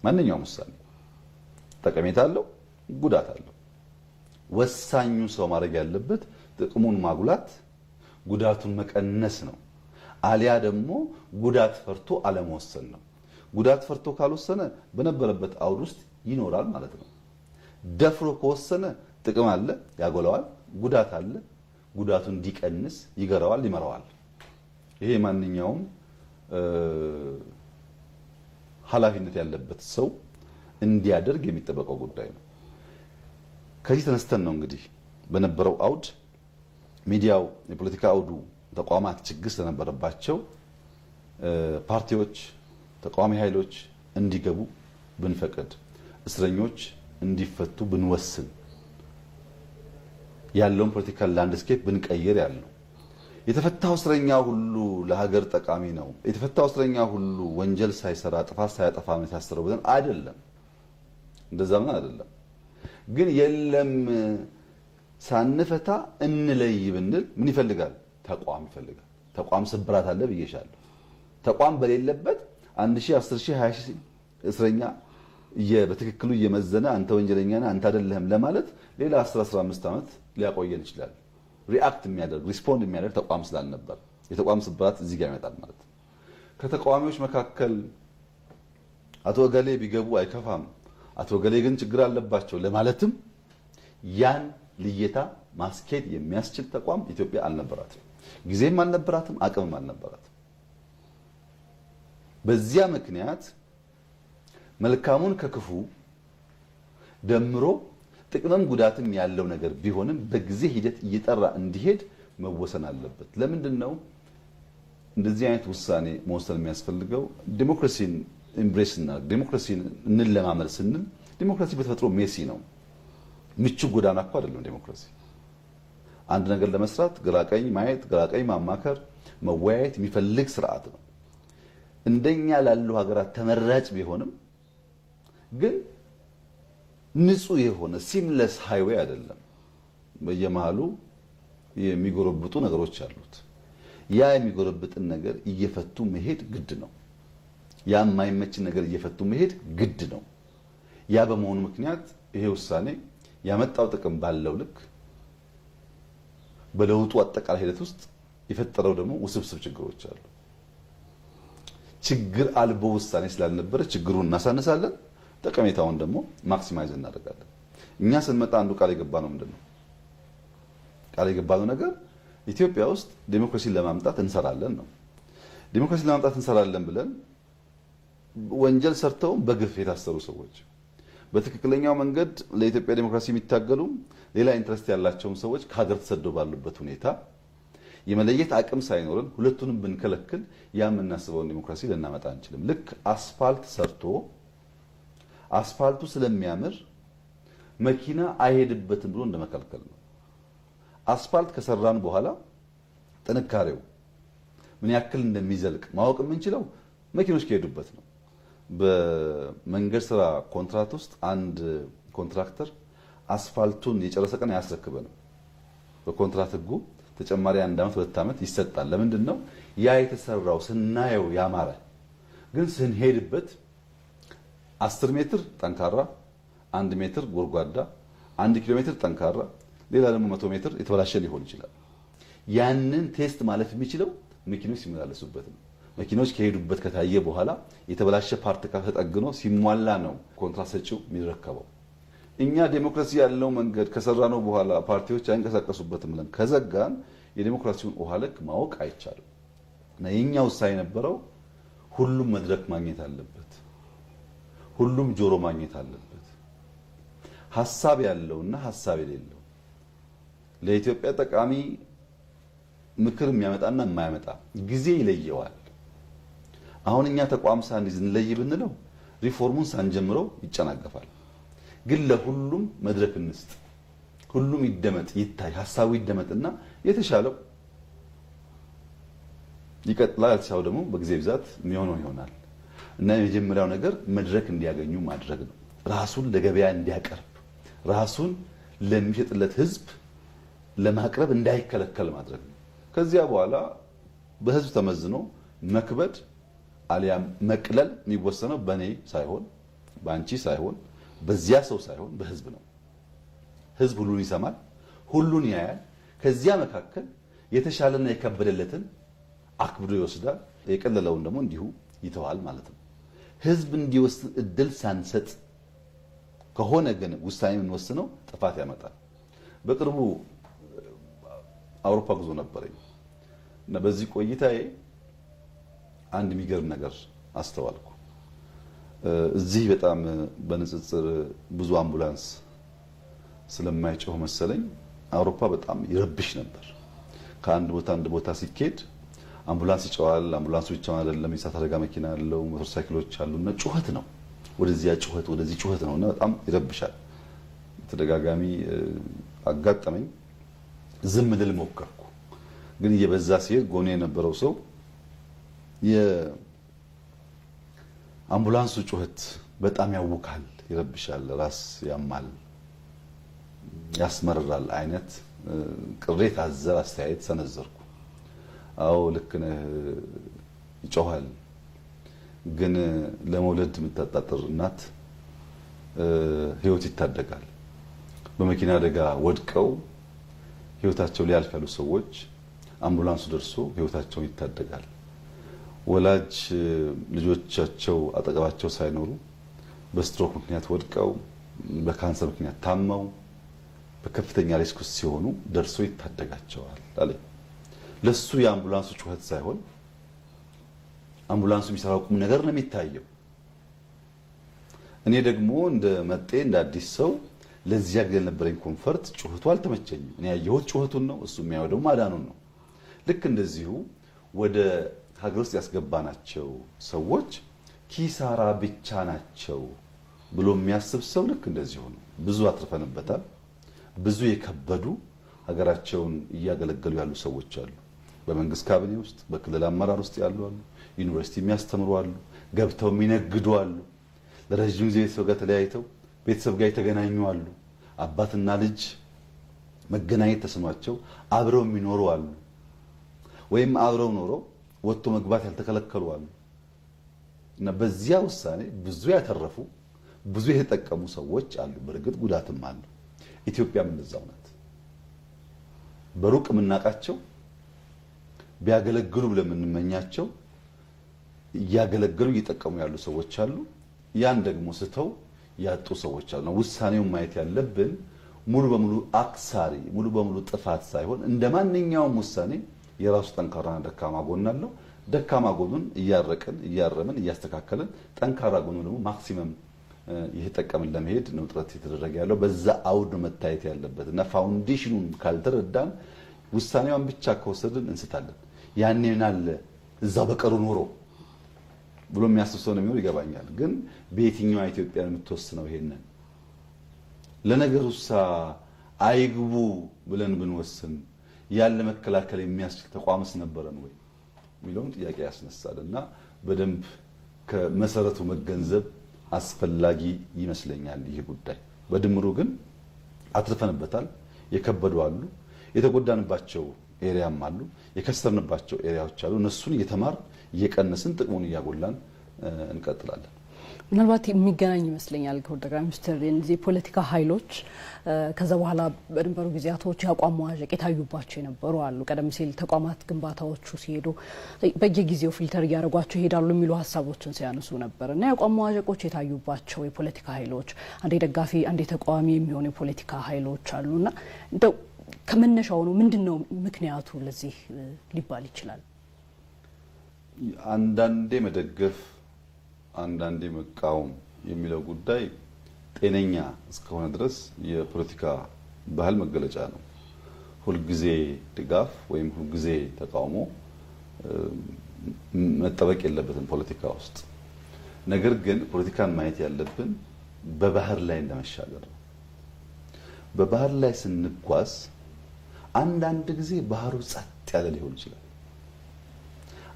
ማንኛውም ውሳኔ ጠቀሜታ አለው፣ ጉዳት አለው። ወሳኙ ሰው ማድረግ ያለበት ጥቅሙን ማጉላት፣ ጉዳቱን መቀነስ ነው። አሊያ ደግሞ ጉዳት ፈርቶ አለመወሰን ነው። ጉዳት ፈርቶ ካልወሰነ በነበረበት አውድ ውስጥ ይኖራል ማለት ነው። ደፍሮ ከወሰነ ጥቅም አለ፣ ያጎለዋል፣ ጉዳት አለ፣ ጉዳቱን እንዲቀንስ ይገራዋል፣ ይመራዋል። ይሄ ማንኛውም ኃላፊነት ያለበት ሰው እንዲያደርግ የሚጠበቀው ጉዳይ ነው። ከዚህ ተነስተን ነው እንግዲህ በነበረው አውድ ሚዲያው የፖለቲካ አውዱ ተቋማት ችግር ስለነበረባቸው ፓርቲዎች፣ ተቃዋሚ ኃይሎች እንዲገቡ ብንፈቅድ፣ እስረኞች እንዲፈቱ ብንወስን፣ ያለውን ፖለቲካል ላንድስኬፕ ብንቀይር ያለው የተፈታው እስረኛ ሁሉ ለሀገር ጠቃሚ ነው፣ የተፈታው እስረኛ ሁሉ ወንጀል ሳይሰራ ጥፋት ሳያጠፋ ነው የታሰረው ብለን አይደለም። እንደዛ ምን አይደለም። ግን የለም ሳንፈታ እንለይ ብንል ምን ይፈልጋል? ተቋም ይፈልጋል። ተቋም ስብራት አለ ብዬሻለሁ። ተቋም በሌለበት 1000፣ 10000፣ 20000 እስረኛ በትክክሉ እየመዘነ አንተ ወንጀለኛ ነህ አንተ አይደለህም ለማለት ሌላ 10፣ 15 ዓመት ሊያቆየን ይችላል። ሪአክት የሚያደርግ ሪስፖንድ የሚያደርግ ተቋም ስላልነበር የተቋም ስብራት እዚህ ጋር ይመጣል ማለት ነው። ከተቃዋሚዎች መካከል አቶ እገሌ ቢገቡ አይከፋም፣ አቶ እገሌ ግን ችግር አለባቸው ለማለትም ያን ልየታ ማስኬድ የሚያስችል ተቋም ኢትዮጵያ አልነበራትም። ጊዜም አልነበራትም፣ አቅምም አልነበራትም። በዚያ ምክንያት መልካሙን ከክፉ ደምሮ ጥቅምም ጉዳትም ያለው ነገር ቢሆንም በጊዜ ሂደት እየጠራ እንዲሄድ መወሰን አለበት። ለምንድን ነው እንደዚህ አይነት ውሳኔ መወሰን የሚያስፈልገው? ዲሞክራሲን ኢምብሬስ እና ዲሞክራሲን እንለማመድ ስንል ዲሞክራሲ በተፈጥሮ ሜሲ ነው። ምቹ ጎዳና እኮ አይደለም ዲሞክራሲ። አንድ ነገር ለመስራት ግራቀኝ ማየት፣ ግራቀኝ ማማከር፣ መወያየት የሚፈልግ ስርዓት ነው። እንደኛ ላሉ ሀገራት ተመራጭ ቢሆንም ግን ንጹህ የሆነ ሲምለስ ሃይዌይ አይደለም። በየመሃሉ የሚጎረብጡ ነገሮች አሉት። ያ የሚጎረብጥን ነገር እየፈቱ መሄድ ግድ ነው። ያ የማይመችን ነገር እየፈቱ መሄድ ግድ ነው። ያ በመሆኑ ምክንያት ይሄ ውሳኔ ያመጣው ጥቅም ባለው ልክ በለውጡ አጠቃላይ ሂደት ውስጥ የፈጠረው ደግሞ ውስብስብ ችግሮች አሉ። ችግር አልቦ ውሳኔ ስላልነበረ ችግሩን እናሳነሳለን፣ ጠቀሜታውን ደግሞ ማክሲማይዝ እናደርጋለን። እኛ ስንመጣ አንዱ ቃል የገባነው ምንድነው? ቃል የገባነው ነገር ኢትዮጵያ ውስጥ ዲሞክራሲን ለማምጣት እንሰራለን ነው። ዲሞክራሲን ለማምጣት እንሰራለን ብለን ወንጀል ሰርተው በግፍ የታሰሩ ሰዎች፣ በትክክለኛው መንገድ ለኢትዮጵያ ዲሞክራሲ የሚታገሉ ሌላ ኢንትረስት ያላቸውን ሰዎች ከሀገር ተሰደው ባሉበት ሁኔታ የመለየት አቅም ሳይኖርን ሁለቱንም ብንከለክል ያ የምናስበውን ዲሞክራሲ ልናመጣ አንችልም። ልክ አስፋልት ሰርቶ አስፋልቱ ስለሚያምር መኪና አይሄድበትም ብሎ እንደመከልከል ነው። አስፋልት ከሰራን በኋላ ጥንካሬው ምን ያክል እንደሚዘልቅ ማወቅ የምንችለው መኪኖች ከሄዱበት ነው። በመንገድ ስራ ኮንትራክት ውስጥ አንድ ኮንትራክተር አስፋልቱን የጨረሰ ቀን አያስረክበንም። በኮንትራክት ህጉ ተጨማሪ 1 ዓመት 2 ዓመት ይሰጣል። ለምንድን ነው? ያ የተሰራው ስናየው ያማረ ግን ስንሄድበት 10 ሜትር ጠንካራ፣ 1 ሜትር ጎርጓዳ፣ 1 ኪሎ ሜትር ጠንካራ፣ ሌላ ደግሞ 100 ሜትር የተበላሸ ሊሆን ይችላል። ያንን ቴስት ማለፍ የሚችለው መኪኖች ሲመላለሱበት ነው። መኪኖች ከሄዱበት ከታየ በኋላ የተበላሸ ፓርት ተጠግኖ ሲሟላ ነው ኮንትራት ሰጪው የሚረከበው። እኛ ዴሞክራሲ ያለው መንገድ ከሰራነው በኋላ ፓርቲዎች አይንቀሳቀሱበትም ብለን ከዘጋን የዴሞክራሲውን ውሃ ልክ ማወቅ አይቻልም። እና የኛ ውሳኔ የነበረው ሁሉም መድረክ ማግኘት አለበት፣ ሁሉም ጆሮ ማግኘት አለበት። ሐሳብ ያለውና ሐሳብ የሌለው ለኢትዮጵያ ጠቃሚ ምክር የሚያመጣና የማያመጣ ጊዜ ይለየዋል። አሁን እኛ ተቋም ሳንይዝ እንለይ ብንለው ሪፎርሙን ሳንጀምረው ይጨናገፋል። ግን ለሁሉም መድረክ እንስጥ፣ ሁሉም ይደመጥ፣ ይታይ፣ ሐሳቡ ይደመጥና የተሻለው ይቀጥላል። ያልተሻለው ደግሞ በጊዜ ብዛት የሚሆነው ይሆናል። እና የመጀመሪያው ነገር መድረክ እንዲያገኙ ማድረግ ነው። ራሱን ለገበያ እንዲያቀርብ፣ ራሱን ለሚሸጥለት ህዝብ ለማቅረብ እንዳይከለከል ማድረግ ነው። ከዚያ በኋላ በህዝብ ተመዝኖ መክበድ አሊያም መቅለል የሚወሰነው በኔ ሳይሆን በአንቺ ሳይሆን በዚያ ሰው ሳይሆን በህዝብ ነው። ህዝብ ሁሉን ይሰማል፣ ሁሉን ያያል። ከዚያ መካከል የተሻለና የከበደለትን አክብዶ ይወስዳል፣ የቀለለውን ደግሞ እንዲሁ ይተዋል ማለት ነው። ህዝብ እንዲወስን እድል ሳንሰጥ ከሆነ ግን ውሳኔ የምንወስነው ጥፋት ያመጣል። በቅርቡ አውሮፓ ጉዞ ነበረኝ እና በዚህ ቆይታዬ አንድ የሚገርም ነገር አስተዋልኩ። እዚህ በጣም በንጽጽር ብዙ አምቡላንስ ስለማይጮህ መሰለኝ አውሮፓ በጣም ይረብሽ ነበር። ከአንድ ቦታ አንድ ቦታ ሲኬድ አምቡላንስ ይጨዋል። አምቡላንሱ ብቻውን አይደለም፣ የእሳት አደጋ መኪና ያለው ሞተር ሳይክሎች አሉና ጩኸት ነው። ወደዚያ ጩኸት ወደዚህ ጩኸት ነውና በጣም ይረብሻል። ተደጋጋሚ አጋጠመኝ። ዝም ልል ሞከርኩ፣ ግን እየበዛ ሲሄድ ጎኔ የነበረው ሰው የአምቡላንሱ ጩኸት በጣም ያውካል፣ ይረብሻል፣ ራስ ያማል፣ ያስመርራል አይነት ቅሬታ አዘል አስተያየት ሰነዘርኩ። አዎ ልክ ነህ፣ ይጮሃል። ግን ለመውለድ የምታጣጥር እናት ህይወት ይታደጋል። በመኪና አደጋ ወድቀው ህይወታቸው ሊያልፍ ያሉ ሰዎች አምቡላንሱ ደርሶ ህይወታቸውን ይታደጋል። ወላጅ ልጆቻቸው አጠገባቸው ሳይኖሩ በስትሮክ ምክንያት ወድቀው በካንሰር ምክንያት ታመው በከፍተኛ ሪስክ ውስጥ ሲሆኑ ደርሶ ይታደጋቸዋል አለ። ለሱ የአምቡላንሱ ጩኸት ሳይሆን አምቡላንሱ የሚሰራው ቁም ነገር ነው የሚታየው። እኔ ደግሞ እንደ መጤ እንደ አዲስ ሰው ለዚያ ጊዜ ነበረኝ ኮንፈርት ጩኸቱ አልተመቸኝም። እኔ ያየሁት ጩኸቱን ነው፣ እሱ የሚያየው ደግሞ ማዳኑን ነው። ልክ እንደዚሁ ወደ ሀገር ውስጥ ያስገባናቸው ሰዎች ኪሳራ ብቻ ናቸው ብሎ የሚያስብ ሰው ልክ እንደዚሁ ነው። ብዙ አትርፈንበታል። ብዙ የከበዱ ሀገራቸውን እያገለገሉ ያሉ ሰዎች አሉ። በመንግስት ካቢኔ ውስጥ በክልል አመራር ውስጥ ያሉ አሉ። ዩኒቨርሲቲ የሚያስተምሩ አሉ። ገብተው የሚነግዱ አሉ። ለረጅም ጊዜ ቤተሰብ ጋር ተለያይተው ቤተሰብ ጋር የተገናኙ አሉ። አባትና ልጅ መገናኘት ተስኗቸው አብረው የሚኖሩ አሉ። ወይም አብረው ኖረው ወጥቶ መግባት ያልተከለከሉ አሉ። እና በዚያ ውሳኔ ብዙ ያተረፉ ብዙ የተጠቀሙ ሰዎች አሉ። በእርግጥ ጉዳትም አሉ። ኢትዮጵያም እንደዛው ናት። በሩቅ የምናውቃቸው ቢያገለግሉ ብለን የምንመኛቸው እያገለገሉ እየጠቀሙ ያሉ ሰዎች አሉ። ያን ደግሞ ስተው ያጡ ሰዎች አሉ። ውሳኔውን ማየት ያለብን ሙሉ በሙሉ አክሳሪ ሙሉ በሙሉ ጥፋት ሳይሆን እንደ ማንኛውም ውሳኔ የራሱ ጠንካራና ደካማ ጎን አለው። ደካማ ጎኑን እያረምን እያስተካከልን ጠንካራ ጎኑን ደግሞ ማክሲመም እየተጠቀምን ለመሄድ ነው ጥረት የተደረገ ያለው። በዛ አውድ ነው መታየት ያለበት እና ፋውንዴሽኑን ካልተረዳን ውሳኔዋን ብቻ ከወሰድን እንስታለን። ያኔ ምናለ እዛው በቀሩ ኖሮ ብሎ የሚያስብ ሰው ነው የሚሆን ይገባኛል። ግን በየትኛው ኢትዮጵያ የምትወስነው ይሄንን ለነገሩሳ አይግቡ ብለን ብንወስን ያለ መከላከል የሚያስችል ተቋምስ ነበረን ወይ የሚለውን ጥያቄ ያስነሳል እና በደንብ ከመሰረቱ መገንዘብ አስፈላጊ ይመስለኛል። ይህ ጉዳይ በድምሩ ግን አትርፈንበታል። የከበዱ አሉ፣ የተጎዳንባቸው ኤሪያም አሉ፣ የከሰርንባቸው ኤሪያዎች አሉ። እነሱን እየተማር እየቀነስን ጥቅሙን እያጎላን እንቀጥላለን። ምናልባት የሚገናኝ ይመስለኛል ክቡር ጠቅላይ ሚኒስትር፣ እነዚህ የፖለቲካ ኃይሎች ከዛ በኋላ በድንበሩ ጊዜያቶች የአቋም መዋዠቅ የታዩባቸው የነበሩ አሉ። ቀደም ሲል ተቋማት ግንባታዎቹ ሲሄዱ በየጊዜው ፊልተር እያደረጓቸው ይሄዳሉ የሚሉ ሀሳቦችን ሲያነሱ ነበር እና የአቋም መዋዠቆች የታዩባቸው የፖለቲካ ኃይሎች አንዴ ደጋፊ አንዴ ተቃዋሚ የሚሆኑ የፖለቲካ ኃይሎች አሉና እንደው ከመነሻው ነው ምንድነው ምክንያቱ ለዚህ ሊባል ይችላል? አንዳንዴ መደገፍ አንዳንዴ መቃወም የሚለው ጉዳይ ጤነኛ እስከሆነ ድረስ የፖለቲካ ባህል መገለጫ ነው። ሁልጊዜ ድጋፍ ወይም ሁልጊዜ ተቃውሞ መጠበቅ የለበትም ፖለቲካ ውስጥ። ነገር ግን ፖለቲካን ማየት ያለብን በባህር ላይ እንደመሻገር ነው። በባህር ላይ ስንጓዝ አንዳንድ ጊዜ ባህሩ ጸጥ ያለ ሊሆን ይችላል።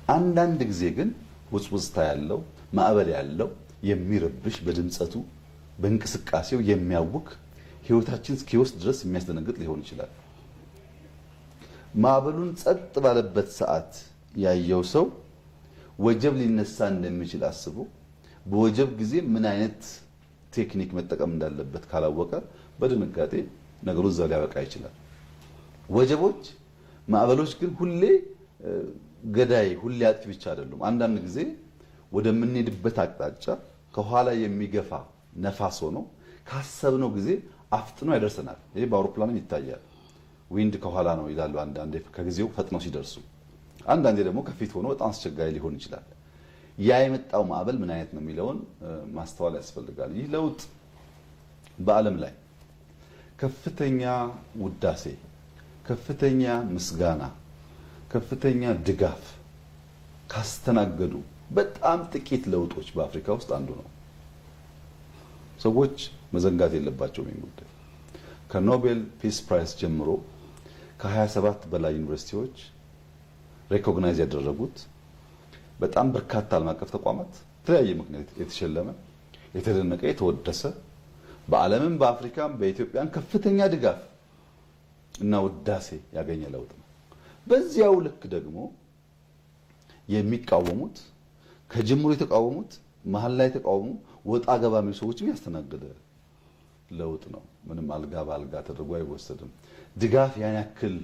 አንዳንድ ጊዜ ግን ውጽውጽታ ያለው ማዕበል ያለው የሚረብሽ በድምጸቱ በእንቅስቃሴው የሚያውክ ህይወታችን እስኪወስድ ድረስ የሚያስደነግጥ ሊሆን ይችላል። ማዕበሉን ጸጥ ባለበት ሰዓት ያየው ሰው ወጀብ ሊነሳ እንደሚችል አስቦ በወጀብ ጊዜ ምን አይነት ቴክኒክ መጠቀም እንዳለበት ካላወቀ በድንጋጤ ነገሩ እዛ ሊያበቃ ይችላል። ወጀቦች ማዕበሎች ግን ሁሌ ገዳይ ሁሌ አጥፊ ብቻ አይደሉም። አንዳንድ ጊዜ ወደምንሄድበት አቅጣጫ ከኋላ የሚገፋ ነፋስ ሆኖ ካሰብነው ጊዜ አፍጥኖ ያደርሰናል። ይሄ በአውሮፕላንም ይታያል። ዊንድ ከኋላ ነው ይላሉ አንዳንዴ ከጊዜው ፈጥነው ሲደርሱ፣ አንዳንዴ ደግሞ ከፊት ሆኖ በጣም አስቸጋሪ ሊሆን ይችላል። ያ የመጣው ማዕበል ምን አይነት ነው የሚለውን ማስተዋል ያስፈልጋል። ይህ ለውጥ በዓለም ላይ ከፍተኛ ውዳሴ፣ ከፍተኛ ምስጋና ከፍተኛ ድጋፍ ካስተናገዱ በጣም ጥቂት ለውጦች በአፍሪካ ውስጥ አንዱ ነው። ሰዎች መዘንጋት የለባቸውም ይህን ጉዳይ። ከኖቤል ፒስ ፕራይስ ጀምሮ ከ27 በላይ ዩኒቨርሲቲዎች ሬኮግናይዝ ያደረጉት በጣም በርካታ ዓለም አቀፍ ተቋማት የተለያየ ምክንያት የተሸለመ የተደነቀ የተወደሰ በዓለምም በአፍሪካም በኢትዮጵያን ከፍተኛ ድጋፍ እና ውዳሴ ያገኘ ለውጥ ነው። በዚያው ልክ ደግሞ የሚቃወሙት ከጅምሩ የተቃወሙት መሀል ላይ የተቃወሙ ወጣ ገባ የሚሉ ሰዎችም ያስተናገደ ለውጥ ነው። ምንም አልጋ በአልጋ ተደርጎ አይወሰድም። ድጋፍ ያን ያክል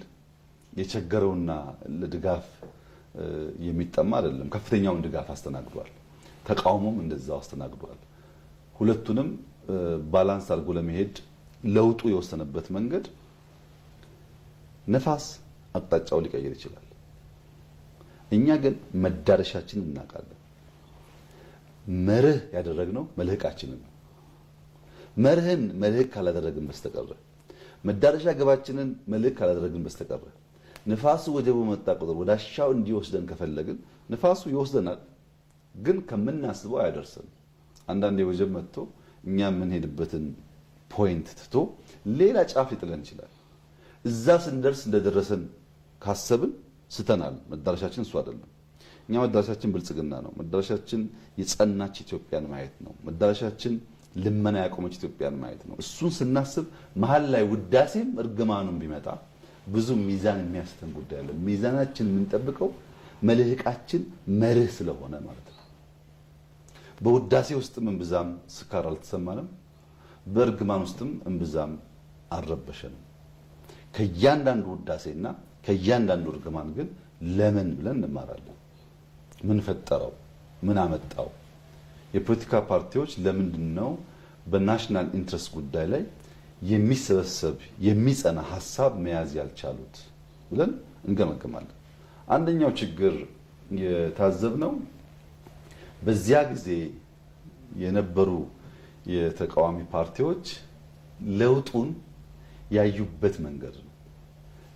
የቸገረውና ለድጋፍ የሚጠማ አይደለም። ከፍተኛውን ድጋፍ አስተናግዷል። ተቃውሞም እንደዛው አስተናግዷል። ሁለቱንም ባላንስ አድርጎ ለመሄድ ለውጡ የወሰነበት መንገድ ነፋስ አቅጣጫው ሊቀይር ይችላል። እኛ ግን መዳረሻችንን እናውቃለን። መርህ ያደረግነው መልህቃችንን ነው። መርህን መልህቅ ካላደረግን በስተቀር መዳረሻ ግባችንን መልህቅ ካላደረግን በስተቀር ንፋሱ ወጀቡ መጣ ቁጥር ወዳሻው እንዲወስደን ከፈለግን ንፋሱ ይወስደናል፣ ግን ከምናስበው አያደርስም። አንዳንዴ ወጀብ መጥቶ እኛ የምንሄድበትን ፖይንት ትቶ ሌላ ጫፍ ሊጥለን ይችላል። እዛ ስንደርስ እንደደረሰን ካሰብን ስተናል። መዳረሻችን እሱ አይደለም። እኛ መዳረሻችን ብልጽግና ነው። መዳረሻችን የጸናች ኢትዮጵያን ማየት ነው። መዳረሻችን ልመና ያቆመች ኢትዮጵያን ማየት ነው። እሱን ስናስብ መሀል ላይ ውዳሴም እርግማኑም ቢመጣ ብዙ ሚዛን የሚያስተን ጉዳይ አለ። ሚዛናችን የምንጠብቀው መልህቃችን መርህ ስለሆነ ማለት ነው። በውዳሴ ውስጥም እምብዛም ስካር አልተሰማንም፣ በእርግማን ውስጥም እምብዛም አልረበሸንም። ከእያንዳንዱ ውዳሴና ከእያንዳንዱ እርግማን ግን ለምን ብለን እንማራለን። ምን ፈጠረው? ምን አመጣው? የፖለቲካ ፓርቲዎች ለምንድን ነው በናሽናል ኢንትረስት ጉዳይ ላይ የሚሰበሰብ የሚጸና ሀሳብ መያዝ ያልቻሉት ብለን እንገመግማለን። አንደኛው ችግር የታዘብነው በዚያ ጊዜ የነበሩ የተቃዋሚ ፓርቲዎች ለውጡን ያዩበት መንገድ ነው።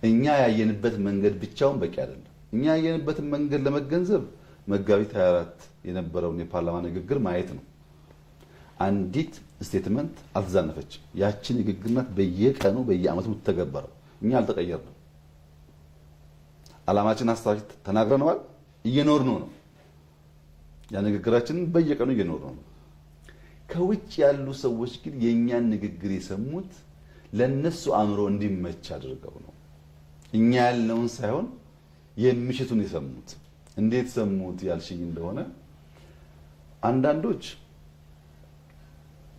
እኛ ያየንበት መንገድ ብቻውን በቂ አይደለም። እኛ ያየንበትን መንገድ ለመገንዘብ መጋቢት 24 የነበረውን የፓርላማ ንግግር ማየት ነው። አንዲት ስቴትመንት አልተዛነፈችም። ያቺ ንግግር ናት በየቀኑ በየአመቱ ተገበረው። እኛ አልተቀየርንም። ዓላማችን አስተዋጭ ተናግረነዋል፣ እየኖርነው ነው። ያ ንግግራችንን በየቀኑ እየኖርነው ነው። ከውጭ ያሉ ሰዎች ግን የኛን ንግግር የሰሙት ለነሱ አእምሮ እንዲመች አድርገው ነው። እኛ ያልነውን ሳይሆን የሚሽቱን የሰሙት። እንዴት ሰሙት ያልሽኝ እንደሆነ አንዳንዶች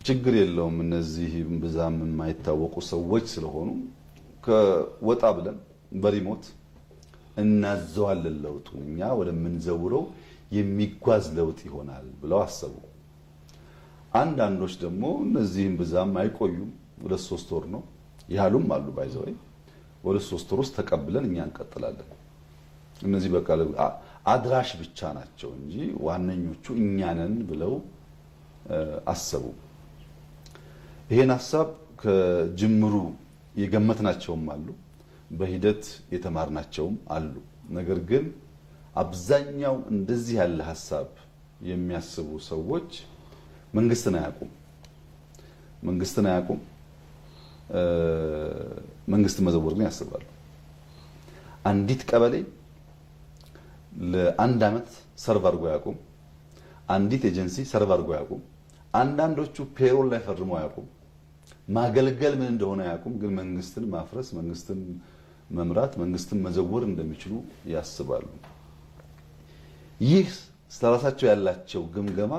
ችግር የለውም እነዚህ ብዛም የማይታወቁ ሰዎች ስለሆኑ ከወጣ ብለን በሪሞት እናዘዋለን ለውጡን እኛ ወደምንዘውረው የሚጓዝ ለውጥ ይሆናል ብለው አሰቡ። አንዳንዶች ደግሞ እነዚህም ብዛም አይቆዩም፣ ወደ 3 ወር ነው ያሉም አሉ። ባይዘው ወደ 3 ወር ውስጥ ተቀብለን እኛ እንቀጥላለን። እነዚህ በቃ አድራሽ ብቻ ናቸው እንጂ ዋነኞቹ እኛ ነን ብለው አሰቡ። ይሄን ሐሳብ ከጅምሩ የገመትናቸውም አሉ፣ በሂደት የተማርናቸውም አሉ። ነገር ግን አብዛኛው እንደዚህ ያለ ሐሳብ የሚያስቡ ሰዎች መንግስትን አያውቁም። መንግስትን መዘወር ግን ያስባሉ። አንዲት ቀበሌ ለአንድ አመት ሰርቭ አድርጎ አያውቁም። አንዲት ኤጀንሲ ሰርቭ አድርጎ አያውቁም። አንዳንዶቹ ፔሮል ላይ ፈርሞ አያውቁም። ማገልገል ምን እንደሆነ አያውቁም። ግን መንግስትን ማፍረስ፣ መንግስትን መምራት፣ መንግስትን መዘወር እንደሚችሉ ያስባሉ። ይህ ስለራሳቸው ያላቸው ግምገማ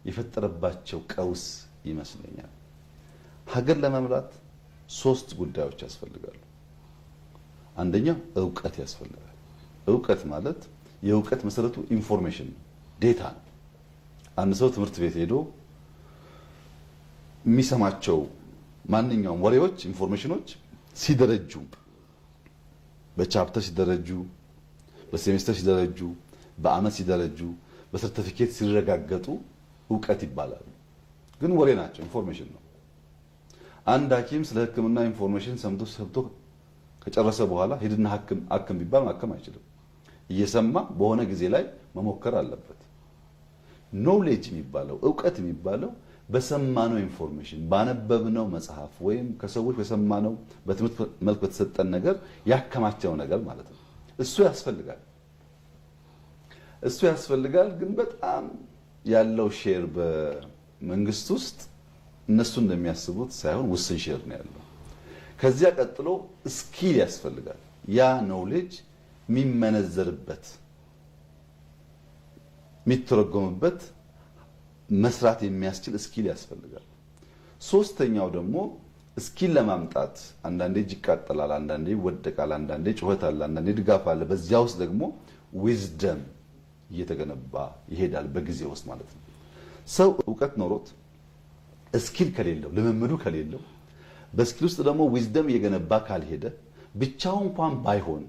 የፈጠረባቸው ቀውስ ይመስለኛል። ሀገር ለመምራት 3 ጉዳዮች ያስፈልጋሉ። አንደኛው እውቀት ያስፈልጋል። እውቀት ማለት የእውቀት መሰረቱ ኢንፎርሜሽን ዴታ ነው። አንድ ሰው ትምህርት ቤት ሄዶ የሚሰማቸው ማንኛውም ወሬዎች፣ ኢንፎርሜሽኖች ሲደረጁ፣ በቻፕተር ሲደረጁ፣ በሴሜስተር ሲደረጁ፣ በአመት ሲደረጁ፣ በሰርቲፊኬት ሲረጋገጡ እውቀት ይባላሉ። ግን ወሬ ናቸው፣ ኢንፎርሜሽን ነው። አንድ ሐኪም ስለ ሕክምና ኢንፎርሜሽን ሰምቶ ከጨረሰ በኋላ ሄድና አክም ቢባል ማከም አይችልም። እየሰማ በሆነ ጊዜ ላይ መሞከር አለበት። ኖውሌጅ የሚባለው እውቀት የሚባለው በሰማነው ኢንፎርሜሽን ባነበብነው መጽሐፍ ወይም ከሰዎች በሰማነው በትምህርት መልክ በተሰጠን ነገር ያከማቸው ነገር ማለት ነው። እሱ ያስፈልጋል። ግን በጣም ያለው ሼር በመንግስት ውስጥ እነሱ እንደሚያስቡት ሳይሆን ውስን ሼር ነው ያለው። ከዚያ ቀጥሎ ስኪል ያስፈልጋል። ያ ኖውሌጅ የሚመነዘርበት የሚተረጎምበት መስራት የሚያስችል ስኪል ያስፈልጋል። ሶስተኛው ደግሞ ስኪል ለማምጣት አንዳንዴ እጅ ይቃጠላል፣ አንዳንዴ ይወደቃል፣ አንዳንዴ ጩኸት አለ፣ አንዳንዴ ድጋፍ አለ። በዚያ ውስጥ ደግሞ ዊዝደም እየተገነባ ይሄዳል በጊዜ ውስጥ ማለት ነው። ሰው እውቀት ኖሮት ስኪል ከሌለው ልምምዱ ከሌለው በስኪል ውስጥ ደግሞ ዊዝደም እየገነባ ካልሄደ ብቻው እንኳን ባይሆን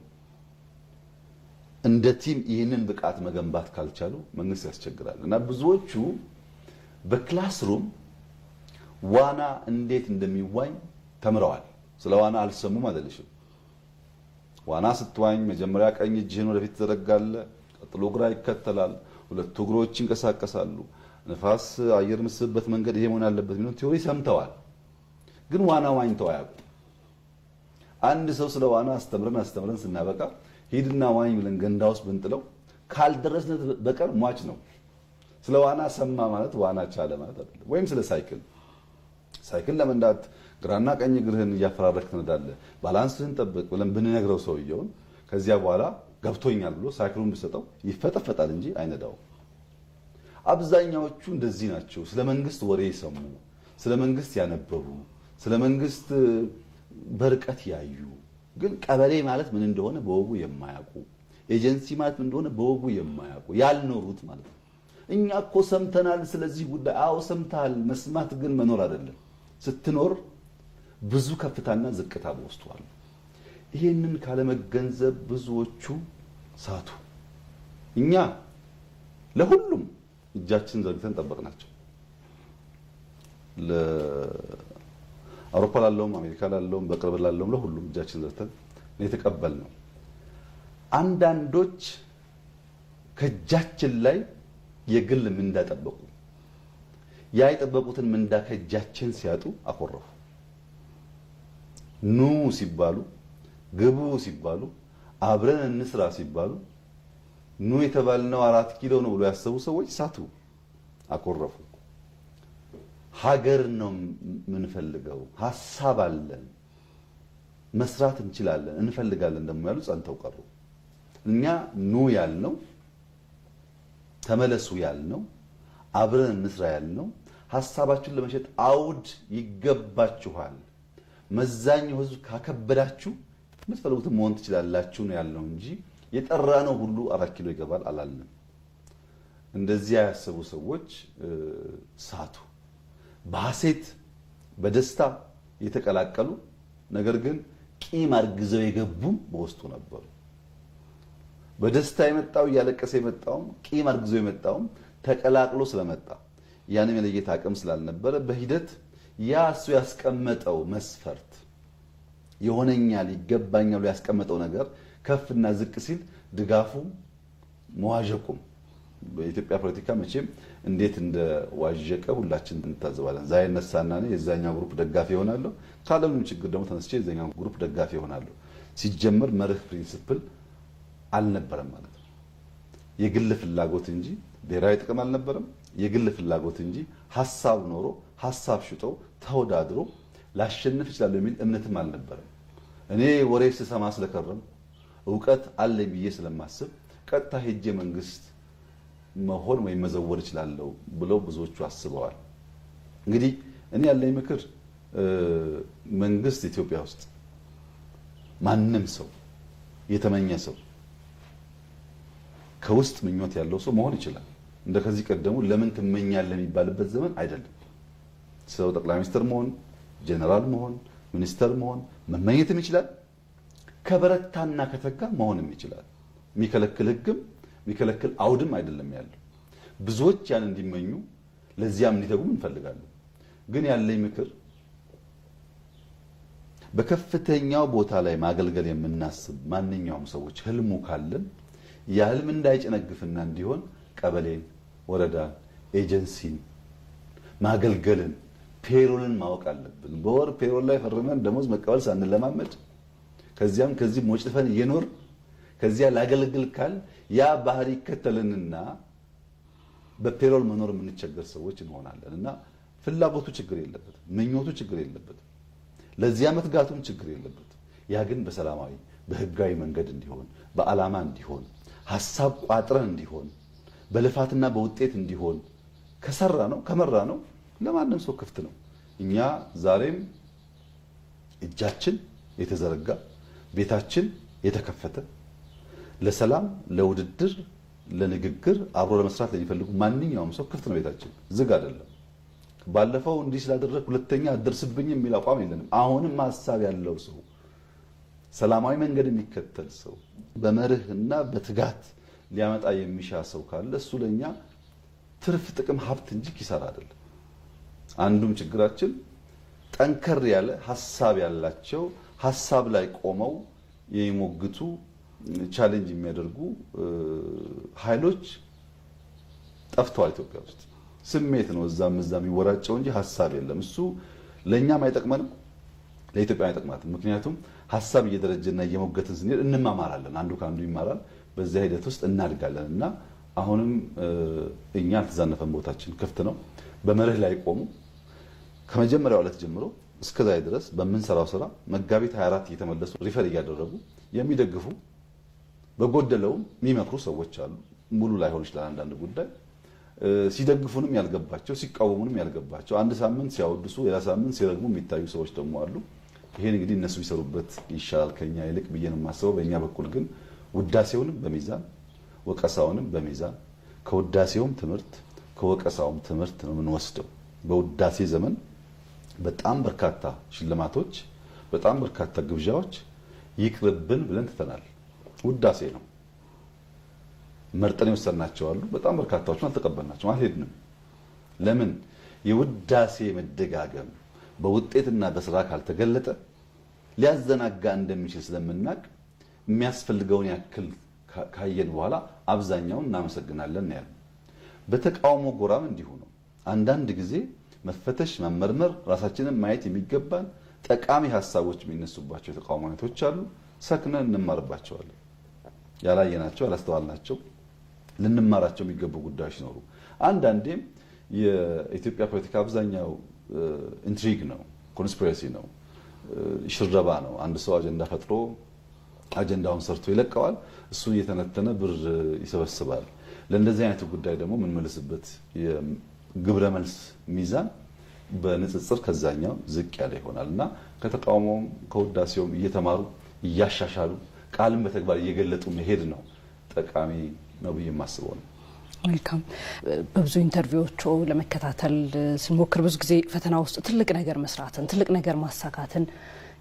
እንደ ቲም ይህንን ብቃት መገንባት ካልቻሉ መንግስት ያስቸግራል። እና ብዙዎቹ በክላስሩም ዋና እንዴት እንደሚዋኝ ተምረዋል። ስለ ዋና አልሰሙም አይደልሽም። ዋና ስትዋኝ መጀመሪያ ቀኝ እጅህን ወደፊት ትዘረጋለህ፣ ቀጥሎ ግራ ይከተላል፣ ሁለቱ እግሮች ይንቀሳቀሳሉ፣ ንፋስ አየር ምስብበት መንገድ ይሄ መሆን አለበት የሚለው ቲዮሪ ሰምተዋል። ግን ዋና ዋኝተው አያውቁም። አንድ ሰው ስለ ዋና አስተምረን ስናበቃ ሂድና ዋኝ ብለን ገንዳ ውስጥ ብንጥለው ካልደረስን በቀር ሟች ነው። ስለ ዋና ሰማ ማለት ዋና ቻለ ማለት አይደለም። ወይም ስለ ሳይክል ለመንዳት ግራና ቀኝ እግርህን እያፈራረክ ትነዳለህ፣ ባላንስህን ጠብቅ ብለን ብንነግረው ሰውየውን ከዚያ በኋላ ገብቶኛል ብሎ ሳይክሉን ብሰጠው ይፈጠፈጣል እንጂ አይነዳውም። አብዛኛዎቹ እንደዚህ ናቸው። ስለ መንግስት ወሬ የሰሙ፣ ስለ መንግስት ያነበቡ፣ ስለ መንግስት በርቀት ያዩ፣ ግን ቀበሌ ማለት ምን እንደሆነ በወጉ የማያውቁ፣ ኤጀንሲ ማለት ምን እንደሆነ በወጉ የማያውቁ ያልኖሩት ማለት ነው። እኛ እኮ ሰምተናል ስለዚህ ጉዳይ። አዎ ሰምተሃል። መስማት ግን መኖር አይደለም። ስትኖር ብዙ ከፍታና ዝቅታ በውስጡ አለ። ይሄንን ካለመገንዘብ ብዙዎቹ ሳቱ። እኛ ለሁሉም እጃችን ዘርግተን ጠበቅናቸው። ለአውሮፓ ላለውም አሜሪካ ላለውም በቅርብ ላለውም ለሁሉም እጃችን ዘርግተን የተቀበልነው። አንዳንዶች ከእጃችን ላይ የግል ምንዳ ጠበቁ። ያ የጠበቁትን ምንዳ ከእጃችን ሲያጡ አኮረፉ። ኑ ሲባሉ፣ ግቡ ሲባሉ፣ አብረን እንስራ ሲባሉ ኑ የተባልነው 4 ኪሎ ነው ብሎ ያሰቡ ሰዎች ሳቱ፣ አኮረፉ። ሀገር ነው የምንፈልገው፣ ሀሳብ አለን፣ መስራት እንችላለን፣ እንፈልጋለን ደግሞ ያሉ ጸንተው ቀሩ። እኛ ኑ ያልነው፣ ተመለሱ ያልነው፣ አብረን እንስራ ያልነው፣ ሀሳባችሁን ለመሸጥ አውድ ይገባችኋል፣ መዛኙ ህዝብ ካከበዳችሁ የምትፈልጉትን መሆን ትችላላችሁ ነው ያልነው እንጂ የጠራነው ሁሉ 4 ኪሎ ይገባል አላልንም። እንደዚያ ያሰቡ ሰዎች ሳቱ። በሐሴት በደስታ የተቀላቀሉ ነገር ግን ቂም አርግዘው የገቡም በውስጡ ነበሩ። በደስታ የመጣው እያለቀሰ የመጣውም ቂም አርግዞ የመጣውም ተቀላቅሎ ስለመጣ ያንን የለየት አቅም ስላልነበረ በሂደት ያ እሱ ያስቀመጠው መስፈርት ይሆነኛል ይገባኛል ብሎ ያስቀመጠው ነገር ከፍና ዝቅ ሲል ድጋፉ መዋዠቁም በኢትዮጵያ ፖለቲካ መቼም እንዴት እንደዋዠቀ ሁላችን እንታዘባለን። ዛሬ ነሳና ነው የዛኛው ግሩፕ ደጋፊ ይሆናለሁ፣ ካለምንም ችግር ደግሞ ተነስቼ የዛኛው ግሩፕ ደጋፊ ይሆናለሁ። ሲጀመር መርህ ፕሪንሲፕል አልነበረም ማለት ነው። የግል ፍላጎት እንጂ ብሔራዊ ጥቅም አልነበረም። የግል ፍላጎት እንጂ ሐሳብ ኖሮ ሐሳብ ሽጦ ተወዳድሮ ላሸንፍ ይችላል የሚል እምነትም አልነበረም። እኔ ወሬ ስሰማ ስለከረም እውቀት አለኝ ብዬ ስለማስብ ቀጥታ ሄጄ መንግስት መሆን ወይም መዘወር ይችላል ብለው ብዙዎቹ አስበዋል። እንግዲህ እኔ ያለኝ ምክር መንግስት ኢትዮጵያ ውስጥ ማንም ሰው የተመኘ ሰው ከውስጥ ምኞት ያለው ሰው መሆን ይችላል። እንደ ከዚህ ቀደሙ ለምን ትመኛለህ የሚባልበት ዘመን አይደለም። ሰው ጠቅላይ ሚኒስትር መሆን፣ ጀነራል መሆን፣ ሚኒስተር መሆን መመኘትም ይችላል። ከበረታና ከተጋ መሆንም ይችላል። የሚከለክል ህግም የሚከለክል አውድም አይደለም ያለው። ብዙዎች ያን እንዲመኙ ለዚያም እንዲተጉም እንፈልጋለን። ግን ያለኝ ምክር በከፍተኛው ቦታ ላይ ማገልገል የምናስብ ማንኛውም ሰዎች ህልሙ ካለን ያህልም እንዳይጨነግፍና እንዲሆን ቀበሌን፣ ወረዳን፣ ኤጀንሲን ማገልገልን ፔሮልን ማወቅ አለብን። በወር ፔሮል ላይ ፈርመን ደሞዝ መቀበል ሳንለማመድ ከዚያም ከዚህ ሞጭፈን እየኖር ከዚያ ላገልግል ካል ያ ባህሪ ይከተልንና በፔሮል መኖር የምንቸገር ሰዎች እንሆናለን። እና ፍላጎቱ ችግር የለበትም፣ ምኞቱ ችግር የለበትም፣ ለዚያ መትጋቱም ችግር የለበትም። ያ ግን በሰላማዊ በህጋዊ መንገድ እንዲሆን፣ በዓላማ እንዲሆን፣ ሐሳብ ቋጥረን እንዲሆን፣ በልፋትና በውጤት እንዲሆን ከሰራ ነው ከመራ ነው ለማንም ሰው ክፍት ነው። እኛ ዛሬም እጃችን የተዘረጋ ቤታችን የተከፈተ ለሰላም፣ ለውድድር፣ ለንግግር አብሮ ለመስራት ለሚፈልጉ ማንኛውም ሰው ክፍት ነው። ቤታችን ዝግ አይደለም። ባለፈው እንዲህ ስላደረግ ሁለተኛ አደርስብኝ የሚል አቋም የለንም። አሁንም ሐሳብ ያለው ሰው፣ ሰላማዊ መንገድ የሚከተል ሰው፣ በመርህና በትጋት ሊያመጣ የሚሻ ሰው ካለ እሱ ለኛ ትርፍ ጥቅም ሀብት እንጂ ኪሳራ አይደለም። አንዱም ችግራችን ጠንከር ያለ ሐሳብ ያላቸው ሐሳብ ላይ ቆመው የሚሞግቱ ቻሌንጅ የሚያደርጉ ኃይሎች ጠፍተዋል ኢትዮጵያ ውስጥ። ስሜት ነው እዛም እዛም ይወራጨው እንጂ ሐሳብ የለም። እሱ ለኛም አይጠቅመንም፣ ለኢትዮጵያ አይጠቅማትም። ምክንያቱም ሐሳብ እየደረጀና እየሞገትን ስንሄድ እንማማራለን፣ አንዱ ከአንዱ ይማራል። በዚያ ሂደት ውስጥ እናድጋለን እና አሁንም እኛ አልተዛነፈን፣ ቦታችን ክፍት ነው። በመርህ ላይ ቆሙ ከመጀመሪያው ዕለት ጀምሮ እስከዛሬ ድረስ በምንሰራው ስራ መጋቢት 24 እየተመለሱ ሪፈር እያደረጉ የሚደግፉ በጎደለውም የሚመክሩ ሰዎች አሉ። ሙሉ ላይሆን ይችላል አንዳንድ ጉዳይ ሲደግፉንም ያልገባቸው ሲቃወሙንም ያልገባቸው፣ አንድ ሳምንት ሲያወድሱ ሌላ ሳምንት ሲረግሙ የሚታዩ ሰዎች ደግሞ አሉ። ይሄን እንግዲህ እነሱ ቢሰሩበት ይሻላል ከኛ ይልቅ ብዬ ነው የማስበው። በእኛ በኩል ግን ውዳሴውንም በሚዛን ወቀሳውንም በሚዛን ከውዳሴውም ትምህርት ከወቀሳውም ትምህርት ነው የምንወስደው። በውዳሴ ዘመን በጣም በርካታ ሽልማቶች፣ በጣም በርካታ ግብዣዎች ይቅርብን ብለን ትተናል። ውዳሴ ነው መርጠን የወሰድናቸው አሉ። በጣም በርካታዎቹን አልተቀበልናቸውም፣ አልሄድንም። ለምን? የውዳሴ መደጋገም በውጤትና በስራ ካልተገለጠ ሊያዘናጋ እንደሚችል ስለምናቅ የሚያስፈልገውን ያክል ካየን በኋላ አብዛኛውን እናመሰግናለን ያለ። በተቃውሞ ጎራም እንዲሁ ነው። አንዳንድ ጊዜ መፈተሽ መመርመር፣ ራሳችንን ማየት የሚገባን ጠቃሚ ሀሳቦች የሚነሱባቸው የተቃውሞ አይነቶች አሉ። ሰክነን እንማርባቸዋለን። ያላየናቸው ያላስተዋልናቸው ልንማራቸው የሚገቡ ጉዳዮች ሲኖሩ፣ አንዳንዴም የኢትዮጵያ ፖለቲካ አብዛኛው ኢንትሪግ ነው፣ ኮንስፒሬሲ ነው፣ ሽረባ ነው። አንድ ሰው አጀንዳ ፈጥሮ አጀንዳውን ሰርቶ ይለቀዋል። እሱ እየተነተነ ብር ይሰበስባል። ለእንደዚህ አይነቱ ጉዳይ ደግሞ የምንመልስበት የግብረ መልስ ሚዛን በንጽጽር ከዛኛው ዝቅ ያለ ይሆናል እና ከተቃውሞም ከውዳሴውም እየተማሩ እያሻሻሉ ቃልን በተግባር እየገለጡ መሄድ ነው ጠቃሚ ነው ብዬ የማስበው ነው። መልካም። በብዙ ኢንተርቪዎቹ ለመከታተል ስንሞክር ብዙ ጊዜ ፈተና ውስጥ ትልቅ ነገር መስራትን ትልቅ ነገር ማሳካትን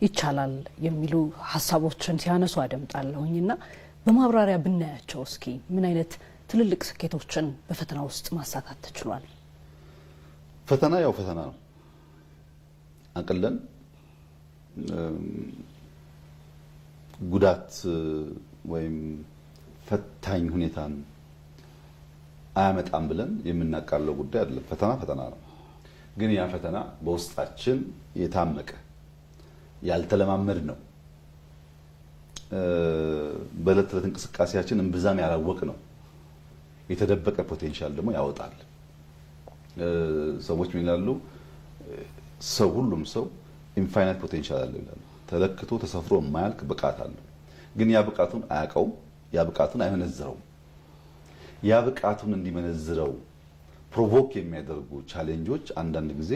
ይቻላል የሚሉ ሀሳቦችን ሲያነሱ አደምጣለሁኝና በማብራሪያ ብናያቸው እስኪ ምን አይነት ትልልቅ ስኬቶችን በፈተና ውስጥ ማሳካት ተችሏል? ፈተና ያው ፈተና ነው። አቅለን ጉዳት ወይም ፈታኝ ሁኔታን አያመጣም ብለን የምናቃለው ጉዳይ አይደለም። ፈተና ፈተና ነው። ግን ያ ፈተና በውስጣችን የታመቀ ያልተለማመድ ነው። በዕለት ተዕለት እንቅስቃሴያችን እምብዛም ያላወቅ ነው። የተደበቀ ፖቴንሻል ደግሞ ያወጣል። ሰዎች ምን ይላሉ? ሰው ሁሉም ሰው ኢንፋይናይት ፖቴንሻል አለው ይላሉ። ተለክቶ ተሰፍሮ የማያልቅ ብቃት አለው። ግን ያ ብቃቱን አያውቀውም። ያ ብቃቱን አይመነዝረውም። ያ ብቃቱን እንዲመነዝረው ፕሮቮክ የሚያደርጉ ቻሌንጆች አንዳንድ ጊዜ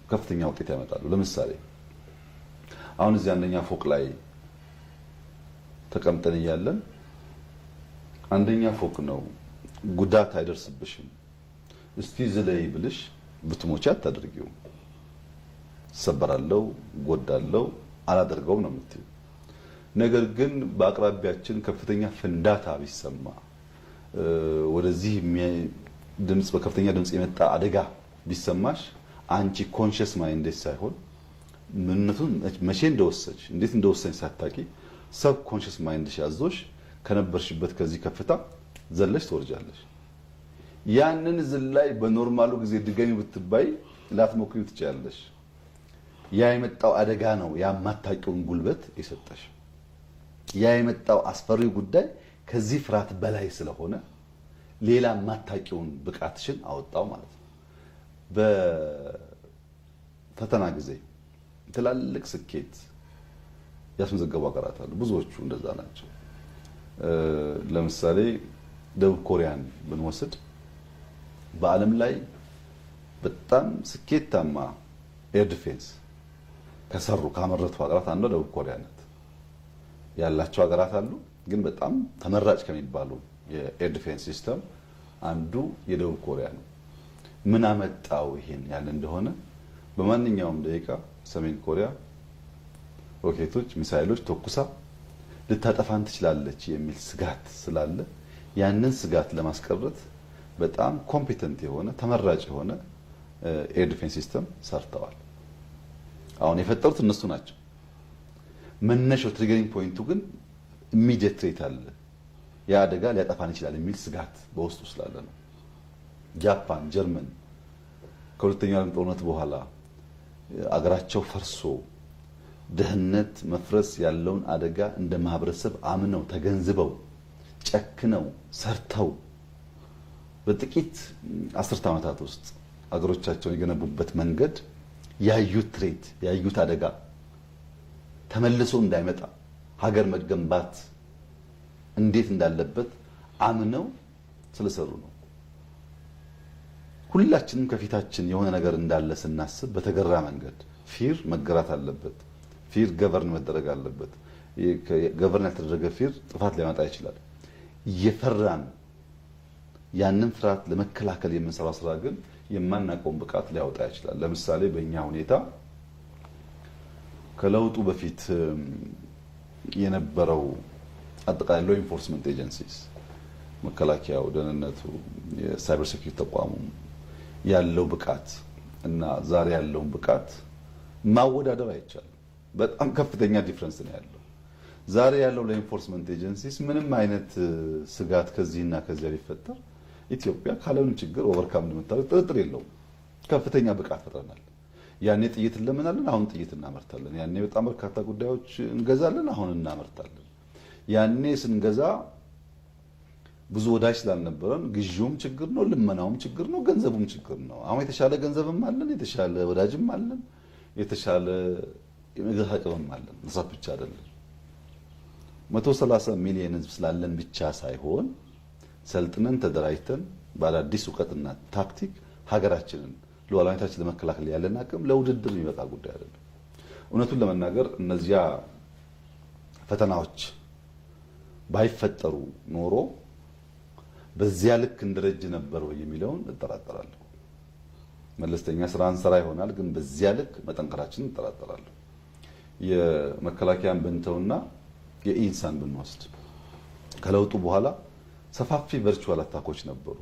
ከፍተኛ ውጤት ያመጣሉ። ለምሳሌ አሁን እዚህ አንደኛ ፎቅ ላይ ተቀምጠን እያለን አንደኛ ፎቅ ነው፣ ጉዳት አይደርስብሽም፣ እስቲ ዝለይ ብልሽ ብትሞቺ አታደርጊው። ሰበራለው፣ ጎዳለው፣ አላደርገውም ነው የምትይው። ነገር ግን በአቅራቢያችን ከፍተኛ ፍንዳታ ቢሰማ ወደዚህ ድምጽ በከፍተኛ ድምጽ የመጣ አደጋ ቢሰማሽ አንቺ ኮንሺየስ ማይንድ ሳይሆን ምንነቱን መቼ እንደወሰንሽ እንዴት እንደወሰንሽ ሳታቂ ሰብ ኮንሺየስ ማይንድ ያዞሽ ከነበርሽበት ከዚህ ከፍታ ዘለሽ ትወርጃለሽ። ያንን ዝላይ በኖርማሉ ጊዜ ድገሚ ብትባይ ላትሞክሪ ትችያለሽ። ያ የመጣው አደጋ ነው ያማታቂውን ጉልበት የሰጠሽ። ያ የመጣው አስፈሪው ጉዳይ ከዚህ ፍርሃት በላይ ስለሆነ ሌላ ማታቂውን ብቃትሽን አወጣው ማለት ነው። በፈተና ጊዜ ትላልቅ ስኬት ያስመዘገቡ ሀገራት አሉ። ብዙዎቹ እንደዛ ናቸው። ለምሳሌ ደቡብ ኮሪያን ብንወስድ በዓለም ላይ በጣም ስኬታማ ኤር ዲፌንስ ከሰሩ ካመረቱ ሀገራት አንዷ ደቡብ ኮሪያ ናት። ያላቸው ሀገራት አሉ፣ ግን በጣም ተመራጭ ከሚባሉ የኤር ዲፌንስ ሲስተም አንዱ የደቡብ ኮሪያ ነው። ምን አመጣው ይሄን ያለ እንደሆነ በማንኛውም ደቂቃ ሰሜን ኮሪያ ሮኬቶች፣ ሚሳይሎች ተኩሳ ልታጠፋን ትችላለች የሚል ስጋት ስላለ ያንን ስጋት ለማስቀረት በጣም ኮምፒተንት የሆነ ተመራጭ የሆነ ኤር ዲፌንስ ሲስተም ሰርተዋል። አሁን የፈጠሩት እነሱ ናቸው። መነሻው ትሪገሪንግ ፖይንቱ ግን ኢሚዲየት ትሬት አለ፣ ያ አደጋ ሊያጠፋን ይችላል የሚል ስጋት በውስጡ ስላለ ነው። ጃፓን፣ ጀርመን ከሁለተኛው ዓለም ጦርነት በኋላ አገራቸው ፈርሶ ድህነት መፍረስ ያለውን አደጋ እንደ ማህበረሰብ አምነው ተገንዝበው ጨክነው ሰርተው በጥቂት አስርተ ዓመታት ውስጥ አገሮቻቸውን የገነቡበት መንገድ ያዩት ትሬት ያዩት አደጋ ተመልሶ እንዳይመጣ ሀገር መገንባት እንዴት እንዳለበት አምነው ስለሰሩ ነው። ሁላችንም ከፊታችን የሆነ ነገር እንዳለ ስናስብ በተገራ መንገድ ፊር መገራት አለበት። ፊር ገቨርን መደረግ አለበት። ገቨርን ያልተደረገ ፊር ጥፋት ሊያመጣ ይችላል። እየፈራን ያንን ፍርሃት ለመከላከል የምንሰራው ስራ ግን የማናውቀውን ብቃት ሊያወጣ ይችላል። ለምሳሌ በእኛ ሁኔታ ከለውጡ በፊት የነበረው አጠቃላይ ሎ ኢንፎርስመንት ኤጀንሲስ መከላከያው፣ ደህንነቱ፣ የሳይበር ሴኩሪቲ ተቋሙ ያለው ብቃት እና ዛሬ ያለውን ብቃት ማወዳደር አይቻልም። በጣም ከፍተኛ ዲፍረንስ ነው ያለው። ዛሬ ያለው ለኢንፎርስመንት ኤጀንሲስ ምንም አይነት ስጋት ከዚህና ከዚያ ሊፈጠር ኢትዮጵያ ካለውን ችግር ኦቨርካም እንደምታደርግ ጥርጥር የለውም። ከፍተኛ ብቃት ፈጥረናል። ያኔ ጥይት እንለምናለን፣ አሁን ጥይት እናመርታለን። ያኔ በጣም በርካታ ጉዳዮች እንገዛለን፣ አሁን እናመርታለን። ያኔ ስንገዛ ብዙ ወዳጅ ስላልነበረን ግዢውም ችግር ነው፣ ልመናውም ችግር ነው፣ ገንዘቡም ችግር ነው። አሁን የተሻለ ገንዘብም አለን፣ የተሻለ ወዳጅም አለን፣ የተሻለ የመግዛት አቅምም አለን። መሳት ብቻ አይደለም። 130 ሚሊዮን ህዝብ ስላለን ብቻ ሳይሆን ሰልጥነን ተደራጅተን በአዳዲስ እውቀትና ታክቲክ ሀገራችንን ሉዓላዊነታችንን ለመከላከል ያለን አቅም ለውድድር የሚበቃ ጉዳይ አይደለም። እውነቱን ለመናገር እነዚያ ፈተናዎች ባይፈጠሩ ኖሮ በዚያ ልክ እንደረጅ ነበር ወይ የሚለውን እጠራጠራለሁ። መለስተኛ ስራ እንሰራ ይሆናል፣ ግን በዚያ ልክ መጠንከራችንን እጠራጠራለሁ። የመከላከያን ብንተውና የኢንሳን ብንወስድ ከለውጡ በኋላ ሰፋፊ ቨርቹዋል አታኮች ነበሩ።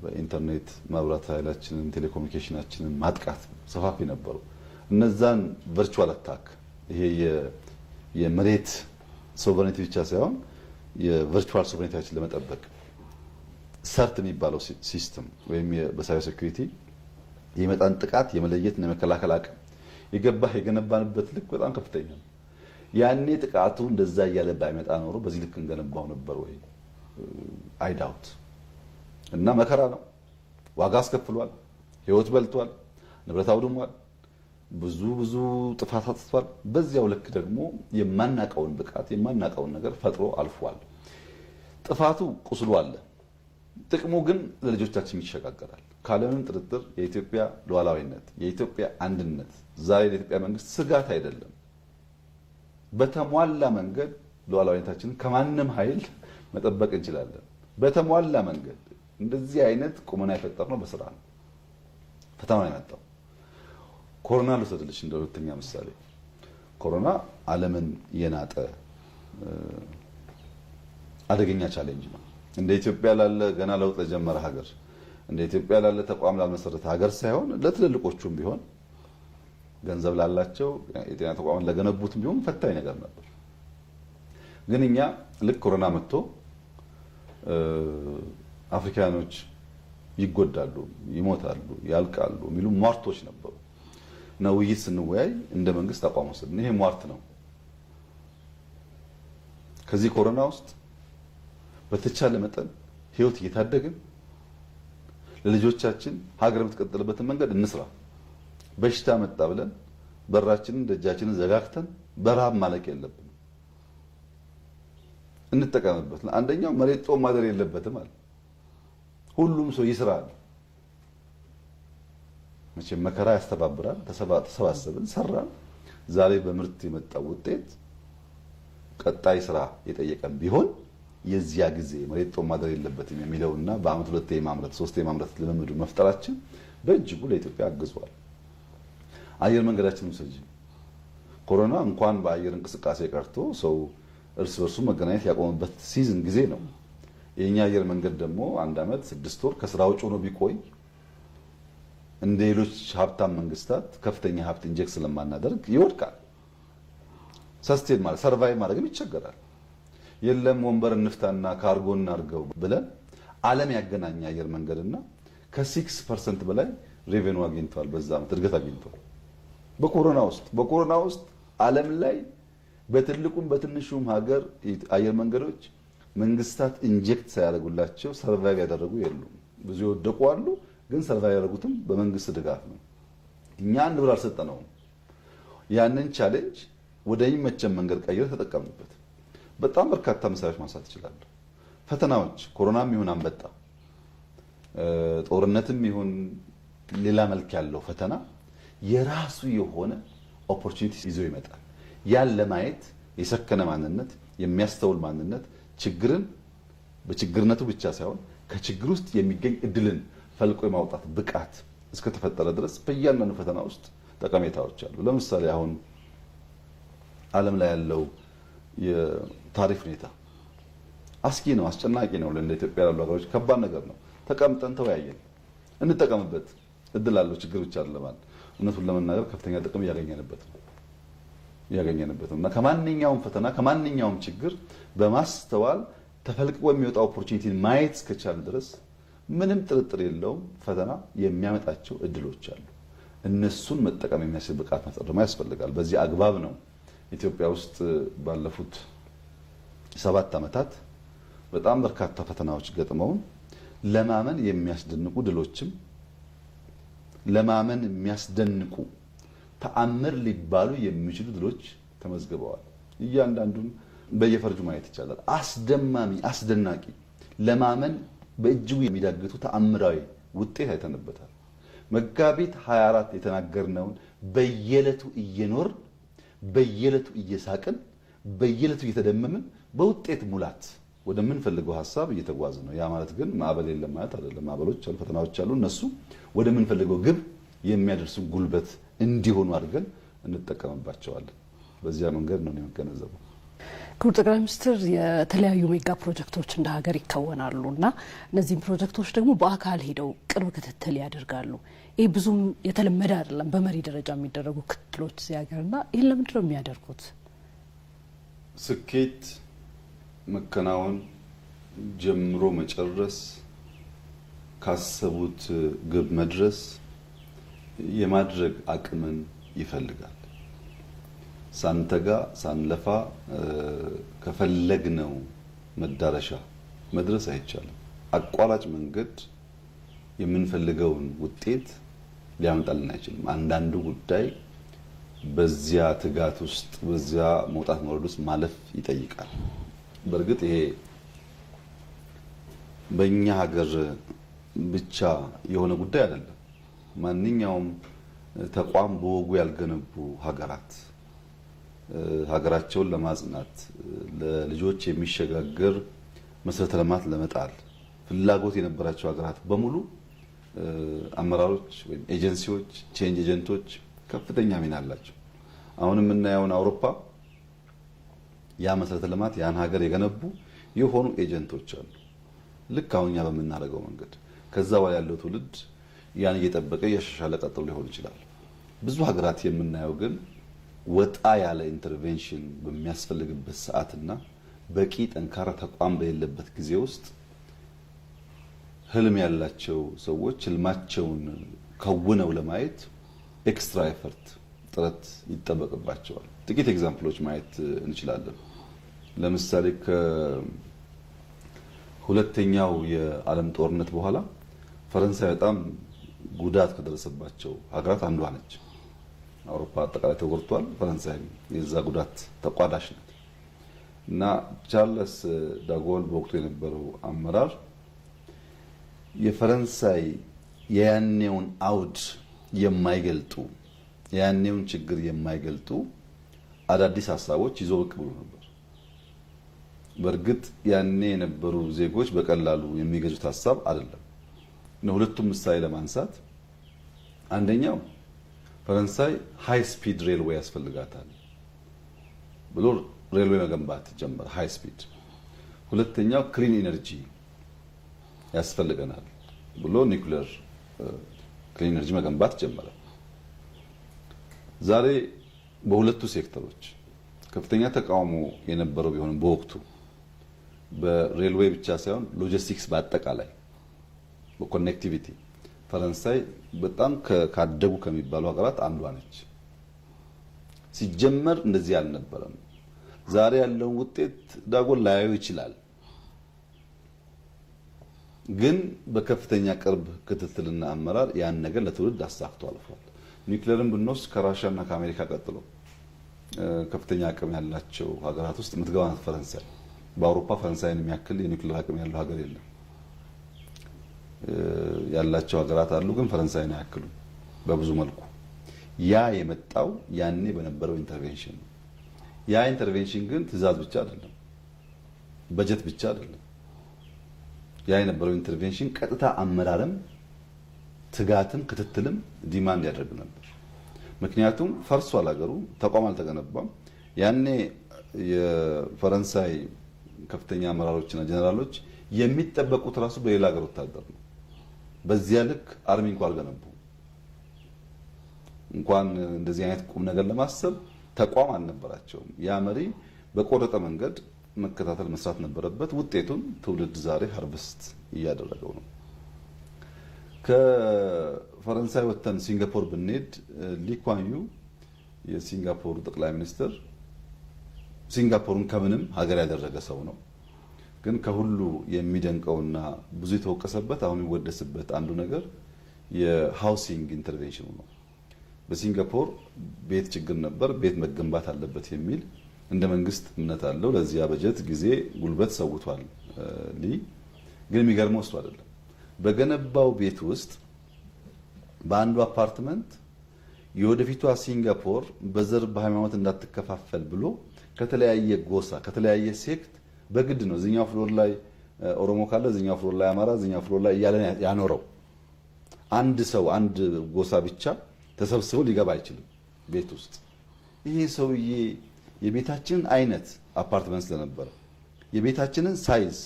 በኢንተርኔት መብራት ኃይላችንን ቴሌኮሙኒኬሽናችንን ማጥቃት ሰፋፊ ነበሩ። እነዛን ቨርቹዋል አታክ ይሄ የመሬት ሶቨሬኒቲ ብቻ ሳይሆን የቨርቹዋል ሶቨሬኒቲያችን ለመጠበቅ ሰርት የሚባለው ሲስተም ወይም በሳይበር ሴኩሪቲ የመጣን ጥቃት የመለየትና የመከላከል አቅም የገነባንበት ልክ በጣም ከፍተኛ ነው። ያኔ ጥቃቱ እንደዛ እያለ ባይመጣ ኖሮ በዚህ ልክ እንገነባው ነበር ወይ? አይ ዳውት። እና መከራ ነው፣ ዋጋ አስከፍሏል፣ ህይወት በልቷል፣ ንብረት አውድሟል፣ ብዙ ጥፋት አጥፍቷል። በዚያው ልክ ደግሞ የማናቀውን ብቃት የማናቀውን ነገር ፈጥሮ አልፏል። ጥፋቱ ቁስሉ አለ፣ ጥቅሙ ግን ለልጆቻችን ይሸጋገራል። ካለምንም ጥርጥር የኢትዮጵያ ሉዓላዊነት የኢትዮጵያ አንድነት ዛሬ ለኢትዮጵያ መንግስት ስጋት አይደለም። በተሟላ መንገድ ሉዓላዊነታችንን ከማንም ኃይል መጠበቅ እንችላለን። በተሟላ መንገድ እንደዚህ አይነት ቁመና የፈጠርነው በስራ ነው። ፈተናው የመጣው ኮሮና ልውሰድልሽ እንደ ሁለተኛ ምሳሌ። ኮሮና ዓለምን የናጠ አደገኛ ቻሌንጅ ነው። እንደ ኢትዮጵያ ላለ ገና ለውጥ ለጀመረ ሀገር፣ እንደ ኢትዮጵያ ላለ ተቋም ላልመሰረተ ሀገር ሳይሆን ለትልልቆቹም ቢሆን ገንዘብ ላላቸው የጤና ተቋማት ለገነቡትም ቢሆን ፈታኝ ነገር ነበር። ግን እኛ ልክ ኮሮና መጥቶ አፍሪካኖች ይጎዳሉ፣ ይሞታሉ፣ ያልቃሉ የሚሉ ሟርቶች ነበሩ እና ውይይት ስንወያይ እንደ መንግስት አቋም ወሰድን። ይሄ ሟርት ነው። ከዚህ ኮሮና ውስጥ በተቻለ መጠን ህይወት እየታደግን ለልጆቻችን ሀገር የምትቀጥልበትን መንገድ እንስራ። በሽታ መጣ ብለን በራችንን ደጃችንን ዘጋግተን በረሃብ ማለቅ የለብንም። እንጠቀምበት። አንደኛው መሬት ጦም ማደር የለበትም አለ። ሁሉም ሰው ይስራል። መቼም መከራ ያስተባብራል። ተሰባሰብን፣ ሰራን። ዛሬ በምርት የመጣው ውጤት ቀጣይ ስራ የጠየቀን ቢሆን የዚያ ጊዜ መሬት ጦም ማደር የለበትም የሚለውና በአመት 2 የማምረት 3 የማምረት ልምምዱ መፍጠራችን በእጅጉ ለኢትዮጵያ አግዟል። አየር መንገዳችን ውሰጂ። ኮሮና እንኳን በአየር እንቅስቃሴ ቀርቶ ሰው እርስ በርሱ መገናኘት ያቆመበት ሲዝን ጊዜ ነው። የኛ አየር መንገድ ደግሞ 1 አመት 6 ወር ከስራ ውጭ ሆኖ ቢቆይ እንደ ሌሎች ሀብታም መንግስታት ከፍተኛ ሀብት ኢንጀክት ስለማናደርግ ይወድቃል። ሰስቴን ማለት ሰርቫይቭ ማድረግም ይቸገራል። የለም ወንበር እንፍታና ካርጎ እናርገው ብለን ዓለም ያገናኘ አየር መንገድና ከ6% በላይ ሬቬኒው አግኝቷል። በዛ አመት እድገት አግኝቷል። በኮሮና ውስጥ ዓለም ላይ በትልቁም በትንሹም ሀገር አየር መንገዶች መንግስታት ኢንጀክት ሳያደርጉላቸው ሰርቫይቭ ያደረጉ የሉም። ብዙ የወደቁ አሉ፣ ግን ሰርቫይቭ ያደረጉትም በመንግስት ድጋፍ ነው። እኛ አንድ ብር አልሰጠነውም። ያንን ቻሌንጅ ወደሚመቸን መንገድ ቀይረን ተጠቀምንበት። በጣም በርካታ ምሳሌዎች ማንሳት ይችላል። ፈተናዎች ኮሮናም ይሁን አንበጣ፣ ጦርነትም ይሁን ሌላ መልክ ያለው ፈተና የራሱ የሆነ ኦፖርቹኒቲ ይዞ ይመጣል። ያን ለማየት የሰከነ ማንነት፣ የሚያስተውል ማንነት፣ ችግርን በችግርነቱ ብቻ ሳይሆን ከችግር ውስጥ የሚገኝ እድልን ፈልቆ የማውጣት ብቃት እስከተፈጠረ ድረስ በእያንዳንዱ ፈተና ውስጥ ጠቀሜታዎች አሉ። ለምሳሌ አሁን ዓለም ላይ ያለው የታሪፍ ሁኔታ አስጊ ነው፣ አስጨናቂ ነው። ለእንደ ኢትዮጵያ ያሉ ሀገሮች ከባድ ነገር ነው። ተቀምጠን ተወያየን፣ እንጠቀምበት። እድል አለው፣ ችግር ብቻ አይደለም። እውነቱን ለመናገር ከፍተኛ ጥቅም እያገኘንበት ነው እና ከማንኛውም ፈተና ከማንኛውም ችግር በማስተዋል ተፈልቅቆ የሚወጣ ኦፖርቹኒቲን ማየት እስከቻለ ድረስ ምንም ጥርጥር የለውም ፈተና የሚያመጣቸው እድሎች አሉ። እነሱን መጠቀም የሚያስችል ብቃት መፍጠር ደግሞ ያስፈልጋል። በዚህ አግባብ ነው ኢትዮጵያ ውስጥ ባለፉት 7 ዓመታት በጣም በርካታ ፈተናዎች ገጥመውን ለማመን የሚያስደንቁ ድሎችም ለማመን የሚያስደንቁ ተአምር ሊባሉ የሚችሉ ድሎች ተመዝግበዋል። እያንዳንዱን በየፈርጁ ማየት ይቻላል። አስደማሚ፣ አስደናቂ፣ ለማመን በእጅጉ የሚዳግቱ ተአምራዊ ውጤት አይተንበታል። መጋቢት 24 የተናገርነውን በየዕለቱ እየኖር በየዕለቱ እየሳቅን በየዕለቱ እየተደመምን በውጤት ሙላት ወደምንፈልገው ሀሳብ እየተጓዝ ነው። ያ ማለት ግን ማዕበል የለም ማለት አይደለም። ማዕበሎች አሉ፣ ፈተናዎች አሉ። እነሱ ወደምንፈልገው ግብ የሚያደርሱ ጉልበት እንዲሆኑ አድርገን እንጠቀምባቸዋለን። በዚያ መንገድ ነው የሚገነዘበው። ክቡር ጠቅላይ ሚኒስትር፣ የተለያዩ ሜጋ ፕሮጀክቶች እንደ ሀገር ይከወናሉ እና እነዚህም ፕሮጀክቶች ደግሞ በአካል ሄደው ቅርብ ክትትል ያደርጋሉ። ይህ ብዙም የተለመደ አይደለም፣ በመሪ ደረጃ የሚደረጉ ክትትሎች እዚህ ሀገርና ይህን ለምንድን ነው የሚያደርጉት? ስኬት መከናወን ጀምሮ መጨረስ ካሰቡት ግብ መድረስ የማድረግ አቅምን ይፈልጋል። ሳንተጋ ሳንለፋ ከፈለግነው መዳረሻ መድረስ አይቻልም። አቋራጭ መንገድ የምንፈልገውን ውጤት ሊያመጣልን አይችልም። አንዳንዱ ጉዳይ በዚያ ትጋት ውስጥ በዚያ መውጣት መውረድ ውስጥ ማለፍ ይጠይቃል። በእርግጥ ይሄ በእኛ ሀገር ብቻ የሆነ ጉዳይ አይደለም። ማንኛውም ተቋም በወጉ ያልገነቡ ሀገራት ሀገራቸውን ለማጽናት ለልጆች የሚሸጋገር መሰረተ ልማት ለመጣል ፍላጎት የነበራቸው ሀገራት በሙሉ አመራሮች ወይም ኤጀንሲዎች፣ ቼንጅ ኤጀንቶች ከፍተኛ ሚና አላቸው። አሁን የምናየውን አውሮፓ ያ መሰረተ ልማት ያን ሀገር የገነቡ የሆኑ ኤጀንቶች አሉ። ልክ አሁን እኛ በምናደርገው መንገድ ከዛ በኋላ ያለው ትውልድ ያን እየጠበቀ እያሻሻለ ቀጥሎ ሊሆን ይችላል። ብዙ ሀገራት የምናየው ግን ወጣ ያለ ኢንተርቬንሽን በሚያስፈልግበት ሰዓትና በቂ ጠንካራ ተቋም በሌለበት ጊዜ ውስጥ ህልም ያላቸው ሰዎች ህልማቸውን ከውነው ለማየት ኤክስትራ ኤፈርት ጥረት ይጠበቅባቸዋል። ጥቂት ኤግዛምፕሎች ማየት እንችላለን። ለምሳሌ ከሁለተኛው የዓለም ጦርነት በኋላ ፈረንሳይ በጣም ጉዳት ከደረሰባቸው ሀገራት አንዷ ነች። አውሮፓ አጠቃላይ ተጎድቷል። ፈረንሳይ የዛ ጉዳት ተቋዳሽ ናት እና ቻርልስ ዳጎል በወቅቱ የነበረው አመራር የፈረንሳይ የያኔውን አውድ የማይገልጡ የያኔውን ችግር የማይገልጡ አዳዲስ ሀሳቦች ይዞ ብቅ ብሎ ነበር። በእርግጥ ያኔ የነበሩ ዜጎች በቀላሉ የሚገዙት ሀሳብ አይደለም። ሁለቱም ምሳሌ ለማንሳት አንደኛው ፈረንሳይ ሃይ ስፒድ ሬልዌይ ያስፈልጋታል ብሎ ሬልዌይ መገንባት ጀመረ፣ ሃይ ስፒድ። ሁለተኛው ክሊን ኢነርጂ ያስፈልገናል ብሎ ኒውክሌር ክሊን ኢነርጂ መገንባት ጀመረ። ዛሬ በሁለቱ ሴክተሮች ከፍተኛ ተቃውሞ የነበረው ቢሆንም በወቅቱ በሬልዌይ ብቻ ሳይሆን ሎጂስቲክስ በአጠቃላይ በኮኔክቲቪቲ ፈረንሳይ በጣም ካደጉ ከሚባሉ ሀገራት አንዷ ነች። ሲጀመር እንደዚህ አልነበረም። ዛሬ ያለውን ውጤት ዳጎል ላያዩ ይችላል፣ ግን በከፍተኛ ቅርብ ክትትልና አመራር ያን ነገር ለትውልድ አሳክቶ አልፏል። ኒውክሌርን ብንወስድ ከራሻና ከአሜሪካ ቀጥሎ ከፍተኛ አቅም ያላቸው ሀገራት ውስጥ የምትገባ ናት ፈረንሳይ። በአውሮፓ ፈረንሳይን የሚያክል የኒውክሌር አቅም ያለው ሀገር የለም። ያላቸው ሀገራት አሉ፣ ግን ፈረንሳይን አያክሉም በብዙ መልኩ። ያ የመጣው ያኔ በነበረው ኢንተርቬንሽን ነው። ያ ኢንተርቬንሽን ግን ትዕዛዝ ብቻ አይደለም፣ በጀት ብቻ አይደለም። ያ የነበረው ኢንተርቬንሽን ቀጥታ አመራርም ትጋትም ክትትልም ዲማንድ ያደርግ ነበር። ምክንያቱም ፈርሷል ሀገሩ፣ ተቋም አልተገነባም። ያኔ የፈረንሳይ ከፍተኛ አመራሮችና ጀነራሎች የሚጠበቁት ራሱ በሌላ ሀገር ወታደር ነው። በዚያ ልክ አርሚ እንኳን አልገነቡ። እንኳን እንደዚህ አይነት ቁም ነገር ለማሰብ ተቋም አልነበራቸውም። ያ መሪ በቆረጠ መንገድ መከታተል መስራት ነበረበት። ውጤቱን ትውልድ ዛሬ ሃርቨስት እያደረገው ነው። ከፈረንሳይ ወጥተን ሲንጋፖር ብንሄድ ሊ ኩዋን ዩ የሲንጋፖር ጠቅላይ ሚኒስትር ሲንጋፖርን ከምንም ሀገር ያደረገ ሰው ነው። ግን ከሁሉ የሚደንቀውና ብዙ የተወቀሰበት አሁን የሚወደስበት አንዱ ነገር የሃውሲንግ ኢንተርቬንሽኑ ነው። በሲንጋፖር ቤት ችግር ነበር፣ ቤት መገንባት አለበት የሚል እንደ መንግስት እምነት አለው። ለዚያ በጀት ጊዜ ጉልበት ሰውቷል ሊ። ግን የሚገርመው እሱ አይደለም። በገነባው ቤት ውስጥ በአንዱ አፓርትመንት የወደፊቷ ሲንጋፖር በዘር በሃይማኖት እንዳትከፋፈል ብሎ ከተለያየ ጎሳ ከተለያየ ሴክት በግድ ነው እዚኛው ፍሎር ላይ ኦሮሞ ካለ እዚኛው ፍሎር ላይ አማራ እዚኛው ፍሎር ላይ እያለ ያኖረው። አንድ ሰው አንድ ጎሳ ብቻ ተሰብስቦ ሊገባ አይችልም ቤት ውስጥ። ይሄ ሰውዬ የቤታችንን አይነት አፓርትመንት ስለነበረ የቤታችንን ሳይዝ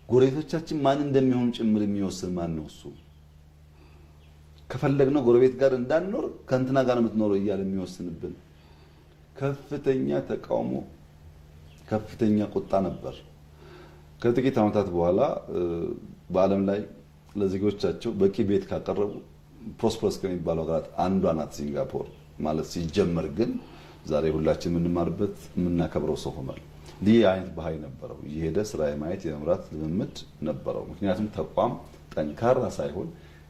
ጎረቤቶቻችን ማን እንደሚሆኑ ጭምር የሚወስን ማን ነው? እሱ ከፈለግነው ጎረቤት ጋር እንዳንኖር ከእንትና ጋር ነው የምትኖረው እያለ የሚወስንብን። ከፍተኛ ተቃውሞ ከፍተኛ ቁጣ ነበር። ከጥቂት ዓመታት በኋላ በዓለም ላይ ለዜጎቻቸው በቂ ቤት ካቀረቡ ፕሮስፐረስ ከሚባሉ ሀገራት አንዷ ናት ሲንጋፖር ማለት ሲጀመር። ግን ዛሬ ሁላችን የምንማርበት የምናከብረው ሰው ሆኗል። ይህ አይነት ባህሪ ነበረው። እየሄደ ስራ የማየት የመምራት ልምምድ ነበረው። ምክንያቱም ተቋም ጠንካራ ሳይሆን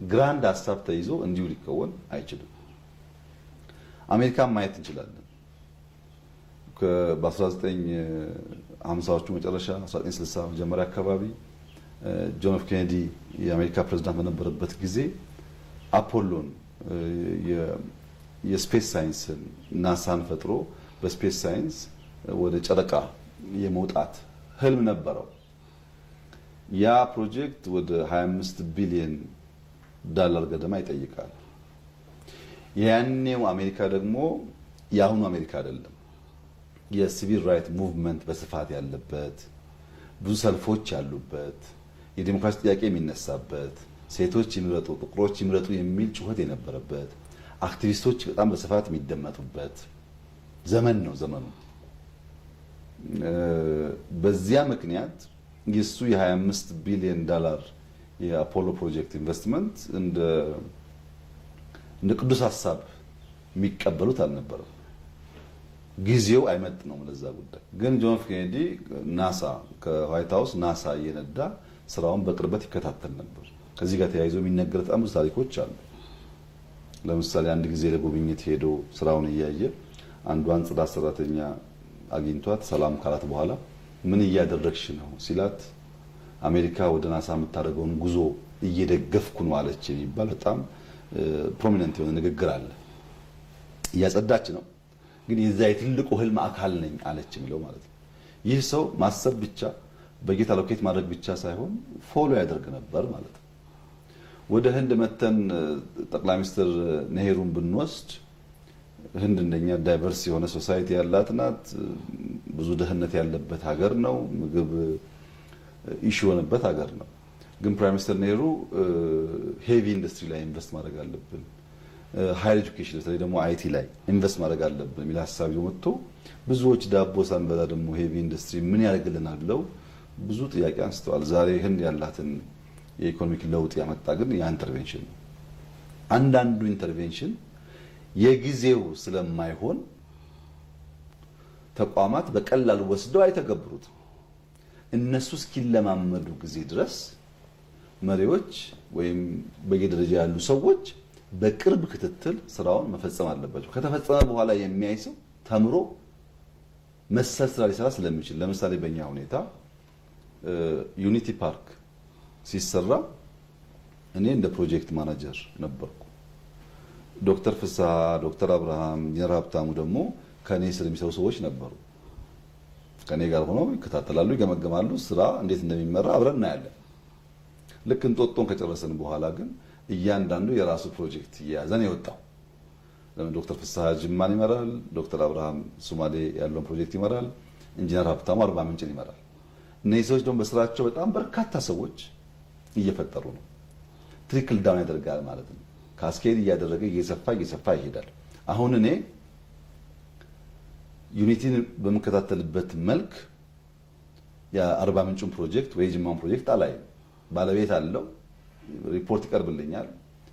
ግራንድ ሀሳብ ተይዞ እንዲሁ ሊከወን አይችልም። አሜሪካን ማየት እንችላለን። በ1950ዎቹ መጨረሻ 1960 መጀመሪያ አካባቢ ጆን ኤፍ ኬኔዲ የአሜሪካ ፕሬዝዳንት በነበረበት ጊዜ አፖሎን የስፔስ ሳይንስን ናሳን ፈጥሮ በስፔስ ሳይንስ ወደ ጨረቃ የመውጣት ህልም ነበረው። ያ ፕሮጀክት ወደ 25 ቢሊዮን ዶላር ገደማ ይጠይቃል። ያኔው አሜሪካ ደግሞ የአሁኑ አሜሪካ አይደለም። የሲቪል ራይት ሙቭመንት በስፋት ያለበት፣ ብዙ ሰልፎች ያሉበት፣ የዲሞክራሲ ጥያቄ የሚነሳበት፣ ሴቶች ይምረጡ፣ ጥቁሮች ይምረጡ የሚል ጩኸት የነበረበት፣ አክቲቪስቶች በጣም በስፋት የሚደመጡበት ዘመን ነው ዘመኑ። በዚያ ምክንያት የሱ የ25 ቢሊዮን ዶላር የአፖሎ ፕሮጀክት ኢንቨስትመንት እንደ ቅዱስ ሐሳብ የሚቀበሉት አልነበረም። ጊዜው አይመጥነውም ለዛ ጉዳይ። ግን ጆን ኤፍ ኬኔዲ ናሳ ከዋይት ሃውስ ናሳ እየነዳ ስራውን በቅርበት ይከታተል ነበር። ከዚህ ጋር ተያይዞ የሚነገር በጣም ብዙ ታሪኮች አሉ። ለምሳሌ አንድ ጊዜ ለጉብኝት ሄዶ ስራውን እያየ አንዷን ጽዳት ሰራተኛ አግኝቷት ሰላም ካላት በኋላ ምን እያደረግሽ ነው ሲላት አሜሪካ ወደ ናሳ የምታደርገውን ጉዞ እየደገፍኩ ነው አለች የሚባል በጣም ፕሮሚነንት የሆነ ንግግር አለ። እያጸዳች ነው ግን የዛ የትልቁ ህልም አካል ነኝ አለች የሚለው ማለት ነው። ይህ ሰው ማሰብ ብቻ በጌታ ሎኬት ማድረግ ብቻ ሳይሆን ፎሎ ያደርግ ነበር ማለት ነው። ወደ ህንድ መተን ጠቅላይ ሚኒስትር ነሄሩን ብንወስድ ህንድ እንደኛ ዳይቨርስ የሆነ ሶሳይቲ ያላት ናት። ብዙ ድህነት ያለበት ሀገር ነው። ምግብ ኢሹ የሆነበት ሀገር ነው። ግን ፕራይም ሚኒስትር ነሄሩ ሄቪ ኢንዱስትሪ ላይ ኢንቨስት ማድረግ አለብን፣ ሃይር ኤጁኬሽን በተለይ ደግሞ አይቲ ላይ ኢንቨስት ማድረግ አለብን የሚል ሀሳብ ይዞ መጥቶ ብዙዎች ዳቦ ሳንበላ ደግሞ ሄቪ ኢንዱስትሪ ምን ያደርግልናል ብለው ብዙ ጥያቄ አንስተዋል። ዛሬ ህንድ ያላትን የኢኮኖሚክ ለውጥ ያመጣ ግን ያ ኢንተርቬንሽን ነው። አንዳንዱ ኢንተርቬንሽን የጊዜው ስለማይሆን ተቋማት በቀላሉ ወስደው አይተገብሩትም። እነሱ እስኪለማመዱ ጊዜ ድረስ መሪዎች ወይም በየደረጃ ያሉ ሰዎች በቅርብ ክትትል ስራውን መፈጸም አለባቸው። ከተፈጸመ በኋላ የሚያይ ሰው ተምሮ መሰል ስራ ሊሰራ ስለሚችል፣ ለምሳሌ በእኛ ሁኔታ ዩኒቲ ፓርክ ሲሰራ እኔ እንደ ፕሮጀክት ማናጀር ነበርኩ። ዶክተር ፍስሐ፣ ዶክተር አብርሃም፣ ኢንጂነር ሀብታሙ ደግሞ ከኔ ስር የሚሰሩ ሰዎች ነበሩ። ከኔ ጋር ሆነው ይከታተላሉ፣ ይገመገማሉ። ስራ እንዴት እንደሚመራ አብረን እናያለን። ልክ እንጦጦን ከጨረሰን በኋላ ግን እያንዳንዱ የራሱ ፕሮጀክት እየያዘን የወጣው። ለምን ዶክተር ፍስሐ ጅማን ይመራል፣ ዶክተር አብርሃም ሶማሌ ያለውን ፕሮጀክት ይመራል፣ ኢንጂነር ሀብታሙ አርባ ምንጭን ይመራል። እነዚህ ሰዎች ደግሞ በስራቸው በጣም በርካታ ሰዎች እየፈጠሩ ነው። ትሪክል ዳውን ያደርጋል ማለት ነው። ካስኬድ እያደረገ እየሰፋ ይሄዳል። አሁን እኔ ዩኒቲን በመከታተልበት መልክ የአርባ ምንጩን ፕሮጀክት ወይ ጅማን ፕሮጀክት አላይም። ባለቤት አለው፣ ሪፖርት ይቀርብልኛል፣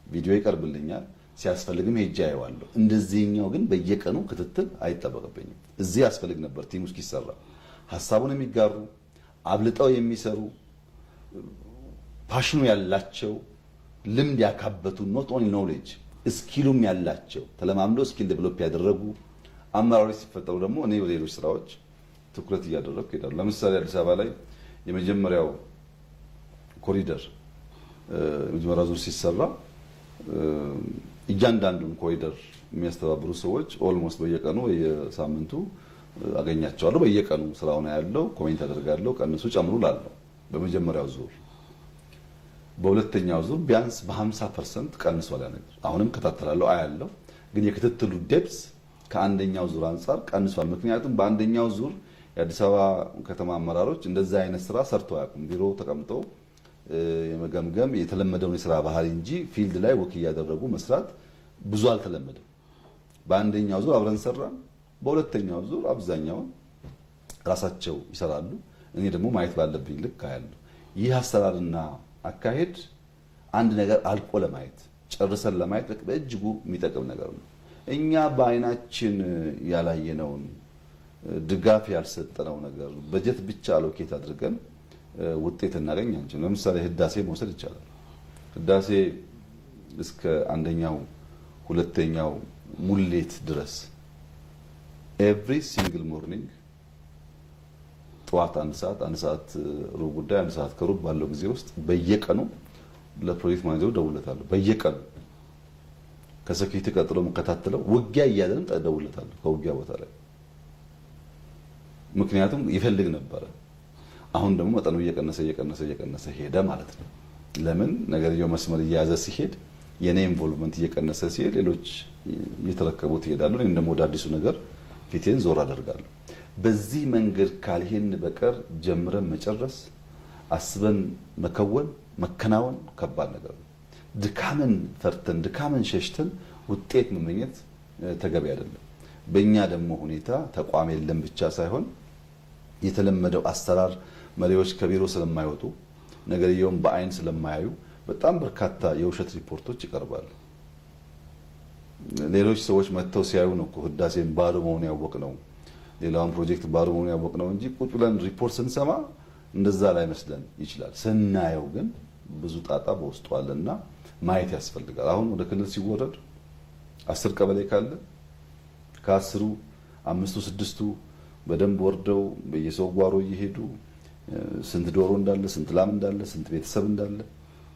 ቪዲዮ ይቀርብልኛል፣ ሲያስፈልግም ሄጄ አየዋለሁ። እንደዚህኛው ግን በየቀኑ ክትትል አይጠበቅብኝም። እዚህ ያስፈልግ ነበር ቲሙ እስኪሰራ ሀሳቡን የሚጋሩ አብልጠው የሚሰሩ ፓሽኑ ያላቸው ልምድ ያካበቱ ኖት ኦንሊ ኖሌጅ ስኪሉም ያላቸው ተለማምዶ ስኪል ዴቨሎፕ ያደረጉ አመራሮች ሲፈጠሩ ደግሞ እኔ በሌሎች ስራዎች ትኩረት እያደረግኩ እሄዳለሁ። ለምሳሌ አዲስ አበባ ላይ የመጀመሪያው ኮሪደር የመጀመሪያው ዙር ሲሰራ እያንዳንዱን ኮሪደር የሚያስተባብሩ ሰዎች ኦልሞስት በየቀኑ የሳምንቱ አገኛቸዋለሁ። በየቀኑ ስራውን ያለው ኮሜንት አደርጋለሁ፣ ቀንሱ ጨምሩ ላለው በመጀመሪያው ዙር። በሁለተኛው ዙር ቢያንስ በ50% ቀንሷል ያ ነገር። አሁንም ከታተላለሁ አያለው፣ ግን የክትትሉ ዴፕስ ከአንደኛው ዙር አንጻር ቀንሷል። ምክንያቱም በአንደኛው ዙር የአዲስ አበባ ከተማ አመራሮች እንደዛ አይነት ስራ ሰርተው አያውቁም። ቢሮ ተቀምጠው የመገምገም የተለመደውን የስራ ባህሪ እንጂ ፊልድ ላይ ወክ እያደረጉ መስራት ብዙ አልተለመደም። በአንደኛው ዙር አብረን ሰራን። በሁለተኛው ዙር አብዛኛውን ራሳቸው ይሰራሉ። እኔ ደግሞ ማየት ባለብኝ ልክ አያለሁ። ይህ አሰራርና አካሄድ አንድ ነገር አልቆ ለማየት ጨርሰን ለማየት በእጅጉ የሚጠቅም ነገር ነው። እኛ በአይናችን ያላየነውን ድጋፍ ያልሰጠነው ነገር በጀት ብቻ አሎኬት አድርገን ውጤት እናገኝ አንችልም። ለምሳሌ ህዳሴ መውሰድ ይቻላል። ህዳሴ እስከ አንደኛው ሁለተኛው ሙሌት ድረስ ኤቭሪ ሲንግል ሞርኒንግ ጠዋት አንድ ሰዓት ሩብ ጉዳይ፣ አንድ ሰዓት ከሩብ ባለው ጊዜ ውስጥ በየቀኑ ለፕሮጀክት ማኔጀሩ ደውለታለሁ። በየቀኑ ከሴኩሪቲ ቀጥሎ መከታተለው ውጊያ እያለን ደውለታለሁ ከውጊያ ቦታ ላይ። ምክንያቱም ይፈልግ ነበረ። አሁን ደግሞ መጠኑ እየቀነሰ ሄደ ማለት ነው። ለምን ነገርየው መስመር እየያዘ ሲሄድ የኔ ኢንቮልቭመንት እየቀነሰ ሲሄድ ሌሎች እየተረከቡት ይሄዳሉ። እኔም ደግሞ ወደ አዲሱ ነገር ፊቴን ዞር አደርጋለሁ። በዚህ መንገድ ካልሄን በቀር ጀምረን መጨረስ፣ አስበን መከናወን ከባድ ነገር ነው። ድካምን ፈርተን ድካምን ሸሽተን ውጤት መመኘት ተገቢ አይደለም። በእኛ ደግሞ ሁኔታ ተቋም የለም ብቻ ሳይሆን የተለመደው አሰራር መሪዎች ከቢሮ ስለማይወጡ ነገርየውን በአይን ስለማያዩ በጣም በርካታ የውሸት ሪፖርቶች ይቀርባሉ። ሌሎች ሰዎች መጥተው ሲያዩ ነው እኮ ህዳሴን ባዶ መሆኑ ያወቅነው፣ ሌላውን ፕሮጀክት ባዶ መሆኑ ያወቅነው እንጂ ቁጭ ብለን ሪፖርት ስንሰማ እንደዛ ላይ መስለን ይችላል። ስናየው ግን ብዙ ጣጣ በውስጡ አለና ማየት ያስፈልጋል። አሁን ወደ ክልል ሲወረድ 10 ቀበሌ ካለ ከ10ሩ 5ቱ 6ቱ በደንብ ወርደው በየሰው ጓሮ እየሄዱ ስንት ዶሮ እንዳለ፣ ስንት ላም እንዳለ፣ ስንት ቤተሰብ እንዳለ፣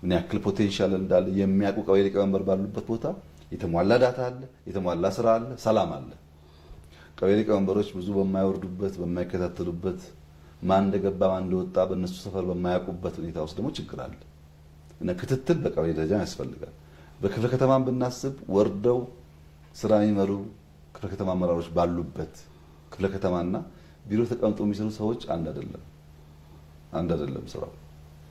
ምን ያክል ፖቴንሻል እንዳለ የሚያውቁ ቀበሌ ሊቀመንበር ባሉበት ቦታ የተሟላ ዳታ አለ፣ የተሟላ ስራ አለ፣ ሰላም አለ። ቀበሌ ሊቀመንበሮች ብዙ በማይወርዱበት በማይከታተሉበት ማን እንደገባ ማን እንደወጣ በእነሱ ሰፈር በማያውቁበት ሁኔታ ውስጥ ደግሞ ችግር አለ እና ክትትል በቀበሌ ደረጃ ያስፈልጋል። በክፍለ ከተማም ብናስብ ወርደው ስራ የሚመሩ ክፍለ ከተማ አመራሮች ባሉበት ክፍለ ከተማና ቢሮ ተቀምጦ የሚሰሩ ሰዎች አንድ አይደለም ስራው።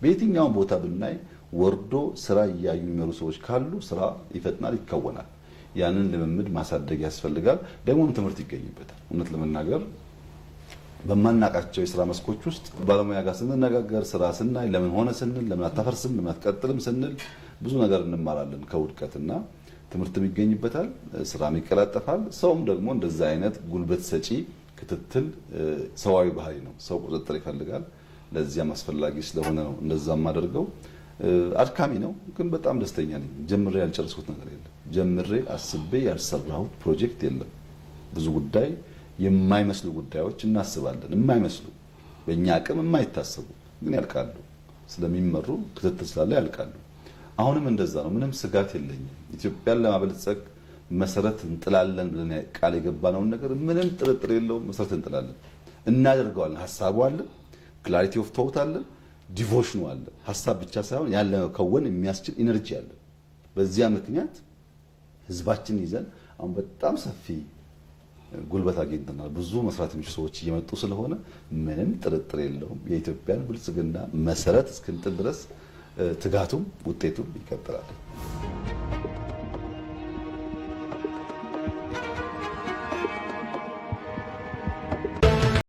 በየትኛውም ቦታ ብናይ ወርዶ ስራ እያዩ የሚመሩ ሰዎች ካሉ ስራ ይፈጥናል፣ ይከወናል። ያንን ልምምድ ማሳደግ ያስፈልጋል። ደግሞም ትምህርት ይገኝበታል። እውነት ለመናገር በማናቃቸው የስራ መስኮች ውስጥ ባለሙያ ጋር ስንነጋገር ስራ ስናይ ለምን ሆነ ስንል ለምን አታፈርስም ለምን አትቀጥልም ስንል ብዙ ነገር እንማራለን ከውድቀትና ትምህርትም ይገኝበታል፣ ስራም ይቀላጠፋል። ሰውም ደግሞ እንደዛ አይነት ጉልበት ሰጪ ክትትል ሰዋዊ ባህሪ ነው። ሰው ቁጥጥር ይፈልጋል። ለዚያም አስፈላጊ ስለሆነ ነው እንደዛም አደርገው። አድካሚ ነው ግን በጣም ደስተኛ ነኝ። ጀምሬ ያልጨረስኩት ነገር የለም። ጀምሬ አስቤ ያልሰራሁት ፕሮጀክት የለም። ብዙ ጉዳይ የማይመስሉ ጉዳዮች እናስባለን። የማይመስሉ በእኛ አቅም የማይታሰቡ ግን ያልቃሉ። ስለሚመሩ ክትትል ስላለ ያልቃሉ። አሁንም እንደዛ ነው። ምንም ስጋት የለኝም። ኢትዮጵያን ለማበልጸግ መሰረት እንጥላለን ብለን ቃል የገባነውን ነገር ምንም ጥርጥር የለውም መሰረት እንጥላለን፣ እናደርገዋለን። ሀሳቡ አለ፣ ክላሪቲ ኦፍ ቶት አለ፣ ዲቮሽኑ አለ። ሀሳብ ብቻ ሳይሆን ያለ ከወን የሚያስችል ኢነርጂ አለ። በዚያ ምክንያት ህዝባችንን ይዘን አሁን በጣም ሰፊ ጉልበት አግኝተናል። ብዙ መስራት የሚችሉ ሰዎች እየመጡ ስለሆነ ምንም ጥርጥር የለውም የኢትዮጵያን ብልጽግና መሰረት እስክንጥል ድረስ ትጋቱም ውጤቱም ይቀጥላል።